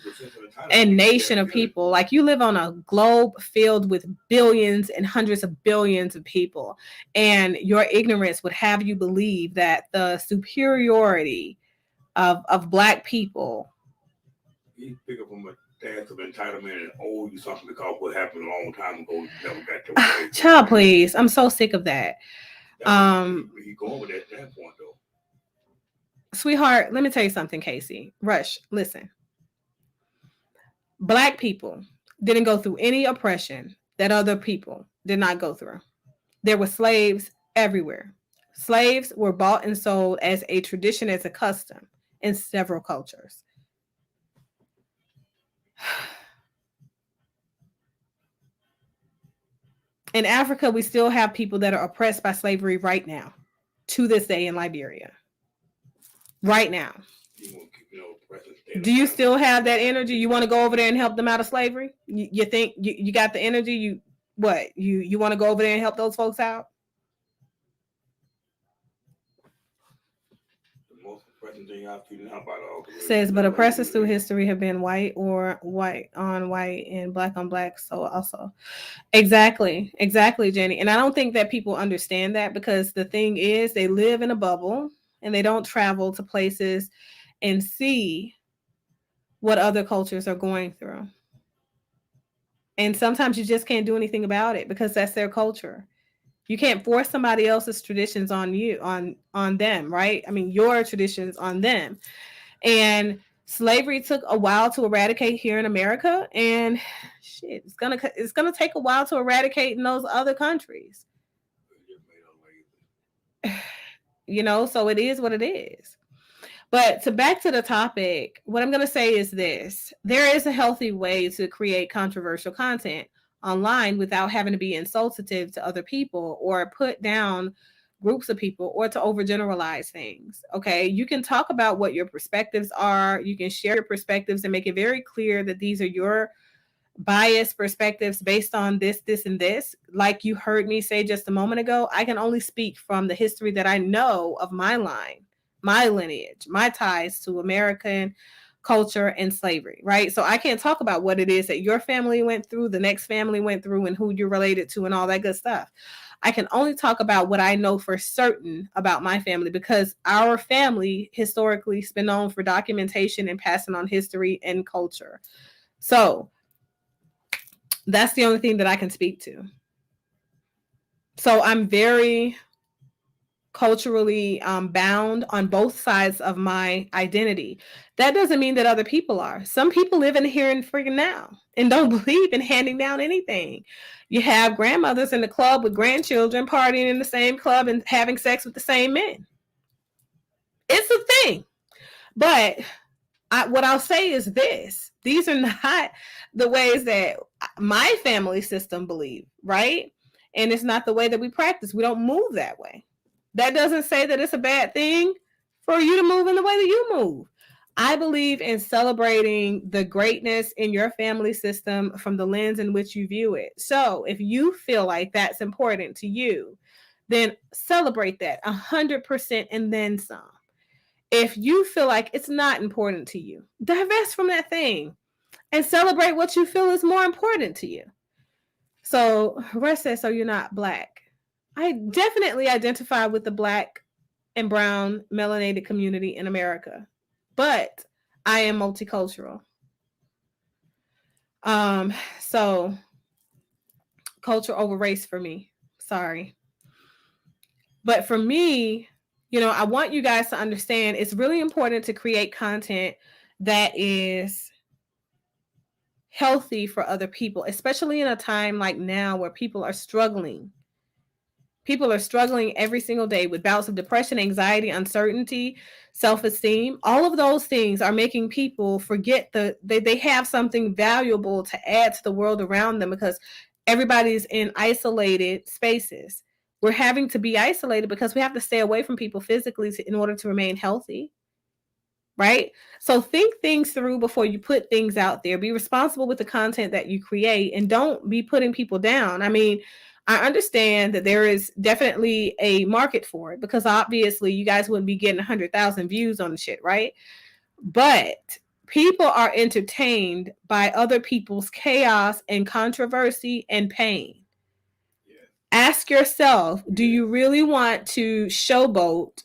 and nation of people, like you live on a globe filled with billions and hundreds of billions of people, and your ignorance would have you believe that the superiority of Black people. You pick up from a stance of entitlement and owe you something because what happened a long time ago, you never got your way. Child, please. I'm so sick of that. You go over that standpoint though. Sweetheart, let me tell you something, Casey. Rush, listen. Black people didn't go through any oppression that other people did not go through. There were slaves everywhere. Slaves were bought and sold as a tradition, as a custom in several cultures. In Africa, we still have people that are oppressed by slavery right now, to this day in Liberia. Right now. Do you still have that energy? You want to go over there and help them out of slavery? You think you got the energy? You want to go over there and help those folks out? Says, but oppressors through history have been white or white on white and black on black. So also, exactly, Jenny. And I don't think that people understand that, because the thing is, they live in a bubble and they don't travel to places and see what other cultures are going through. And sometimes you just can't do anything about it because that's their culture. You can't force somebody else's traditions on you, on them, right? I mean, your traditions on them. And slavery took a while to eradicate here in America, and shit, it's gonna take a while to eradicate in those other countries. So it is what it is. But back to the topic, what I'm going to say is this. There is a healthy way to create controversial content online without having to be insultative to other people or put down groups of people or to overgeneralize things. Okay. You can talk about what your perspectives are. You can share your perspectives and make it very clear that these are your biased perspectives based on this, this, and this. Like you heard me say just a moment ago, I can only speak from the history that I know of my line, my lineage, my ties to American culture and slavery, right? So I can't talk about what it is that your family went through, the next family went through, and who you're related to, and all that good stuff. I can only talk about what I know for certain about my family because our family historically has been known for documentation and passing on history and culture. So that's the only thing that I can speak to. So I'm very culturally bound on both sides of my identity. That doesn't mean that other people are. Some people live in here and freaking now and don't believe in handing down anything. You have grandmothers in the club with grandchildren partying in the same club and having sex with the same men. It's a thing. But what I'll say is this: these are not the ways that my family system believe, right? And it's not the way that we practice. We don't move that way. That doesn't say that it's a bad thing for you to move in the way that you move. I believe in celebrating the greatness in your family system from the lens in which you view it. So if you feel like that's important to you, then celebrate that 100% and then some. If you feel like it's not important to you, divest from that thing and celebrate what you feel is more important to you. So, Russ says, so you're not Black. I definitely identify with the Black and brown melanated community in America, but I am multicultural. So culture over race for me. Sorry. But for me, I want you guys to understand it's really important to create content that is healthy for other people, especially in a time like now where people are struggling. People are struggling every single day with bouts of depression, anxiety, uncertainty, self-esteem. All of those things are making people forget they have something valuable to add to the world around them because everybody's in isolated spaces. We're having to be isolated because we have to stay away from people physically in order to remain healthy. Right? So think things through before you put things out there. Be responsible with the content that you create and don't be putting people down. I mean, I understand that there is definitely a market for it because obviously you guys wouldn't be getting 100,000 views on the shit, right? But people are entertained by other people's chaos and controversy and pain. Yeah. Ask yourself, do you really want to showboat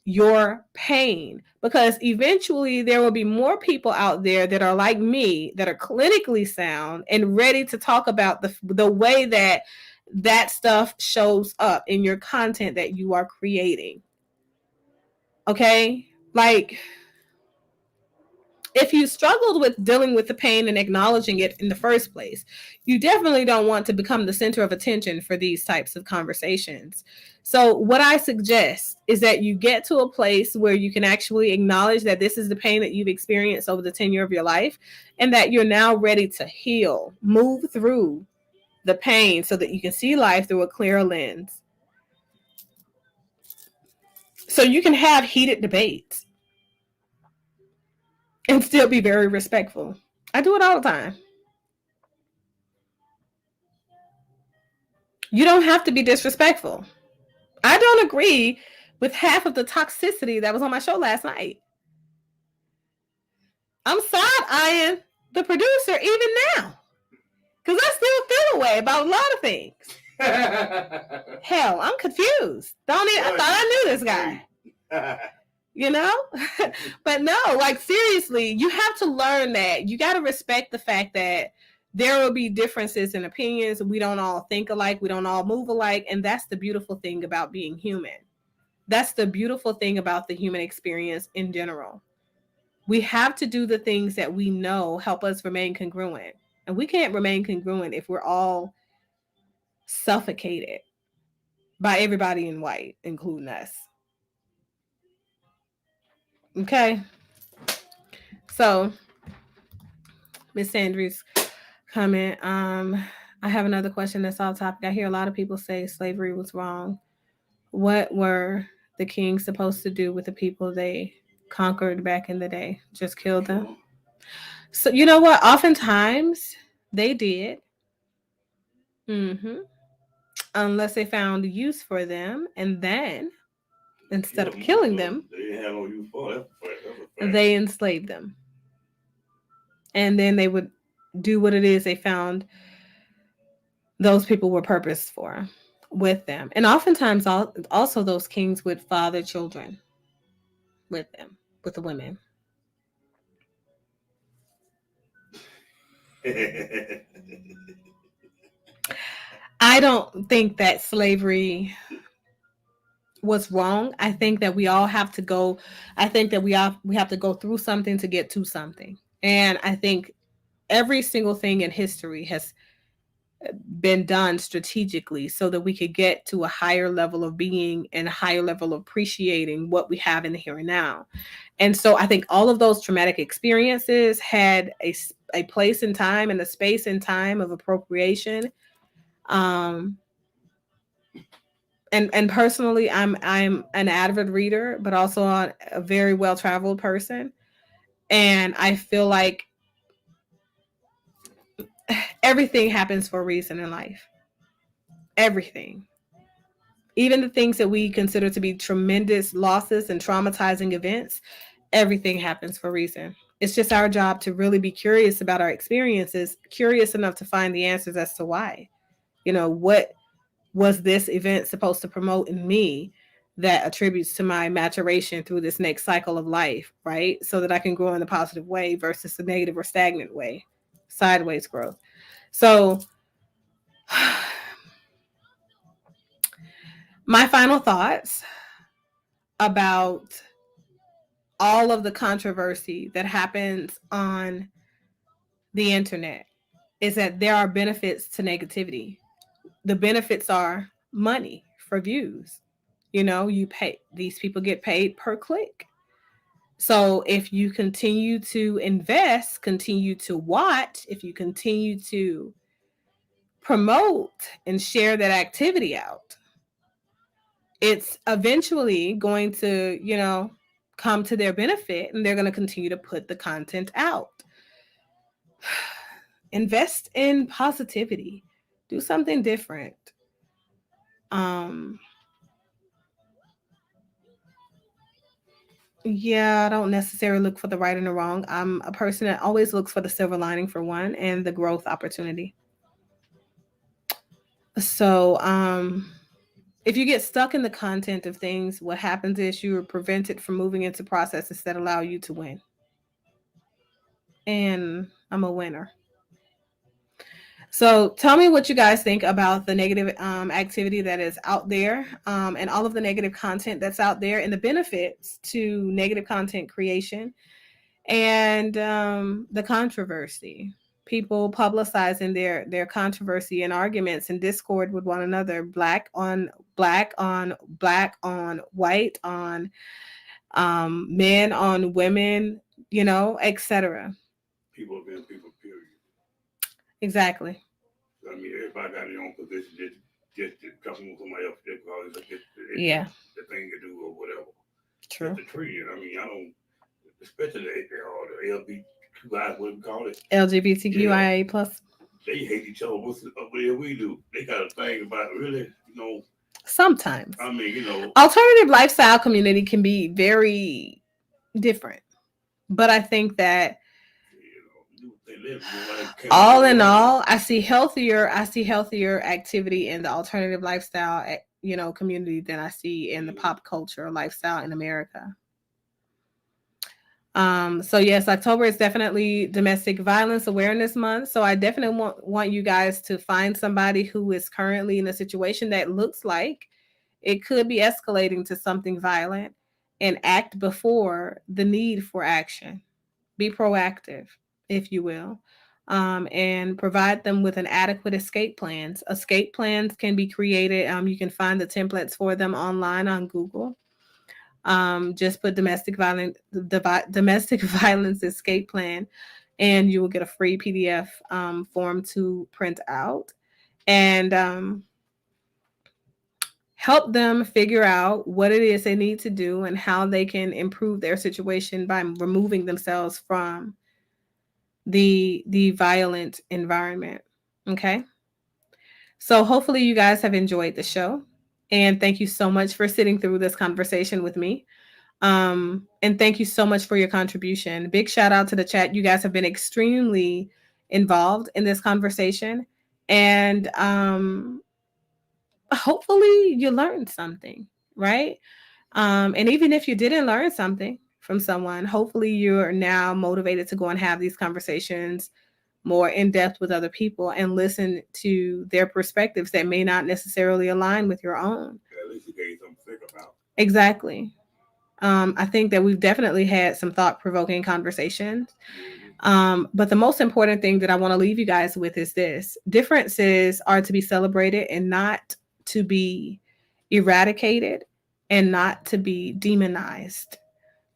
your pain? Because eventually there will be more people out there that are like me, that are clinically sound and ready to talk about the way that stuff shows up in your content that you are creating. Okay? Like, if you struggled with dealing with the pain and acknowledging it in the first place, you definitely don't want to become the center of attention for these types of conversations. So what I suggest is that you get to a place where you can actually acknowledge that this is the pain that you've experienced over the tenure of your life and that you're now ready to heal, move through the pain so that you can see life through a clearer lens. So you can have heated debates and still be very respectful. I do it all the time. You don't have to be disrespectful. I don't agree with half of the toxicity that was on my show last night. I'm side-eyeing the producer even now. Because I still feel a way about a lot of things. Hell, I'm confused. I thought I knew this guy. But no, like seriously, you have to learn that. You got to respect the fact that there will be differences in opinions. We don't all think alike. We don't all move alike. And that's the beautiful thing about being human. That's the beautiful thing about the human experience in general. We have to do the things that we know help us remain congruent. And we can't remain congruent if we're all suffocated by everybody in white, including us. Okay. So, Miss Sandry's comment. I have another question that's off topic. I hear a lot of people say slavery was wrong. What were the kings supposed to do with the people they conquered back in the day? Just kill them? So you know what? Oftentimes they did. Mm-hmm. Unless they found use for them, and then instead of killing them, they enslaved them, and then they would do what it is they found those people were purposed for with them. And oftentimes, also those kings would father children with them, with the women. I don't think that slavery was wrong. I think that we all have to go. I think that we have to go through something to get to something. And I think every single thing in history has been done strategically so that we could get to a higher level of being and a higher level of appreciating what we have in the here and now. And so I think all of those traumatic experiences had a place in time and a space in time of appropriation. Um, and personally, I'm an avid reader, but also a very well traveled person, and I feel like everything happens for a reason in life. Everything, even the things that we consider to be tremendous losses and traumatizing events, everything happens for a reason. It's just our job to really be curious about our experiences, curious enough to find the answers as to why. What was this event supposed to promote in me that attributes to my maturation through this next cycle of life, right? So that I can grow in a positive way versus a negative or stagnant way, sideways growth. So, my final thoughts about all of the controversy that happens on the internet is that there are benefits to negativity. The benefits are money for views. You pay, these people get paid per click. So if you continue to invest, continue to watch, if you continue to promote and share that activity out, it's eventually going to, come to their benefit, and they're going to continue to put the content out. Invest in positivity. Do something different. Yeah, I don't necessarily look for the right and the wrong. I'm a person that always looks for the silver lining, for one, and the growth opportunity. So, if you get stuck in the content of things, what happens is you are prevented from moving into processes that allow you to win. And I'm a winner. So tell me what you guys think about the negative activity that is out there, and all of the negative content that's out there, and the benefits to negative content creation, and the controversy. People publicizing their controversy and arguments and discord with one another, black on black on black on white on men on women, etc. People being people, period. Exactly. I mean, everybody got their own position. Just talking with somebody else because it's the thing to do or whatever. True. It's the tree. I mean, I don't, especially the LGBTQI, what we call it? LGBTQIA plus. They hate each other. What's up there we do? They got a thing about really, Sometimes. I mean, alternative lifestyle community can be very different. But I think that all in all, I see healthier activity in the alternative lifestyle, community than I see in the pop culture lifestyle in America. So yes, October is definitely Domestic Violence Awareness Month. So I definitely want you guys to find somebody who is currently in a situation that looks like it could be escalating to something violent, and act before the need for action. Be proactive, if you will, and provide them with an adequate escape plans. Escape plans can be created. You can find the templates for them online on Google. Just put domestic violence escape plan, and you will get a free PDF form to print out. and help them figure out what it is they need to do and how they can improve their situation by removing themselves from the violent environment. Okay. So hopefully you guys have enjoyed the show. And thank you so much for sitting through this conversation with me. And thank you so much for your contribution. Big shout out to the chat. You guys have been extremely involved in this conversation. And hopefully you learned something, right? And even if you didn't learn something from someone, hopefully you're now motivated to go and have these conversations more in depth with other people and listen to their perspectives that may not necessarily align with your own. Yeah, at least you gave something to think about. Exactly. I think that we've definitely had some thought-provoking conversations. But the most important thing that I want to leave you guys with is this: differences are to be celebrated and not to be eradicated and not to be demonized.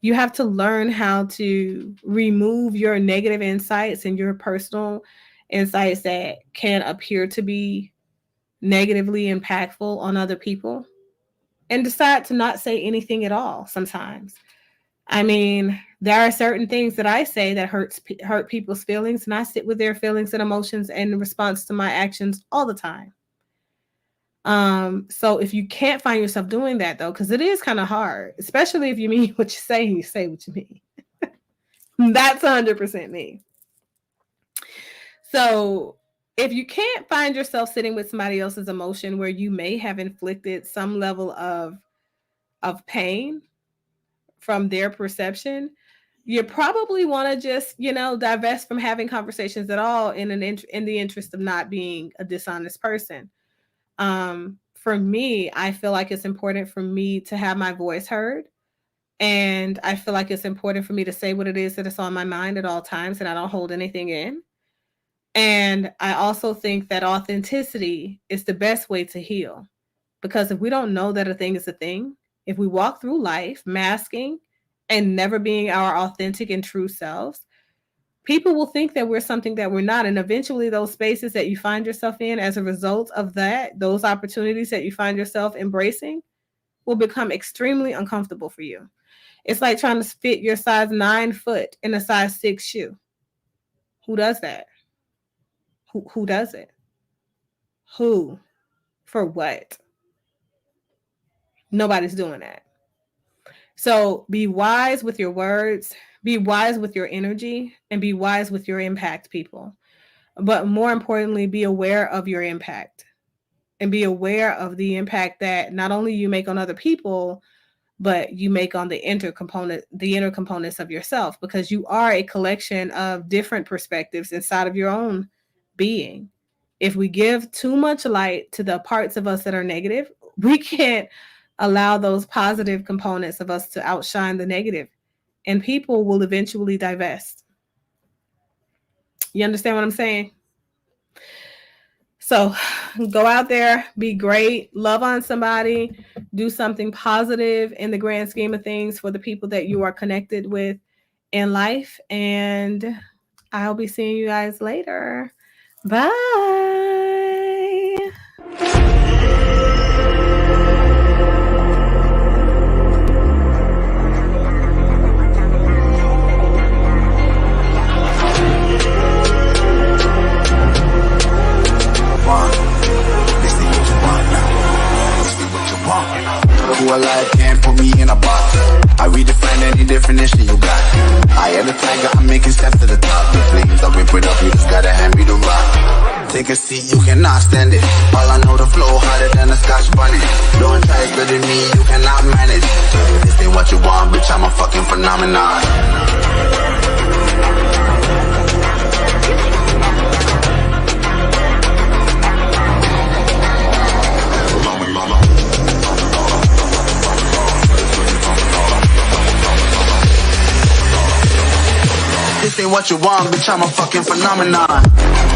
You have to learn how to remove your negative insights and your personal insights that can appear to be negatively impactful on other people and decide to not say anything at all sometimes. I mean, there are certain things that I say that hurt people's feelings, and I sit with their feelings and emotions in response to my actions all the time. So if you can't find yourself doing that, though, because it is kind of hard, especially if you mean what you say what you mean. That's 100% me. So if you can't find yourself sitting with somebody else's emotion where you may have inflicted some level of pain from their perception, you probably want to just, divest from having conversations at all in the interest of not being a dishonest person. For me, I feel like it's important for me to have my voice heard. And I feel like it's important for me to say what it is that is on my mind at all times, and I don't hold anything in. And I also think that authenticity is the best way to heal. Because if we don't know that a thing is a thing, if we walk through life masking and never being our authentic and true selves, people will think that we're something that we're not. And eventually those spaces that you find yourself in as a result of that, those opportunities that you find yourself embracing, will become extremely uncomfortable for you. It's like trying to fit your size 9 foot in a size 6 shoe. Who does that? Who does it? Who? For what? Nobody's doing that. So be wise with your words, be wise with your energy, and be wise with your impact, people. But more importantly, be aware of your impact and be aware of the impact that not only you make on other people, but you make on the inner components of yourself, because you are a collection of different perspectives inside of your own being. If we give too much light to the parts of us that are negative, we can't allow those positive components of us to outshine the negative, and people will eventually divest. You understand what I'm saying? So go out there, be great, love on somebody, do something positive in the grand scheme of things for the people that you are connected with in life. And I'll be seeing you guys later. Bye. Who alive can't put me in a box. I redefine any definition you got. I am the tiger, I'm making steps to the top. The flames, I whip it up, you just gotta hand me the rock. Take a seat, you cannot stand it. All I know, the flow harder than a Scotch bunny. Don't try studying me, you cannot manage. This ain't what you want, bitch, I'm a fucking phenomenon. This ain't what you want, bitch, I'm a fucking phenomenon.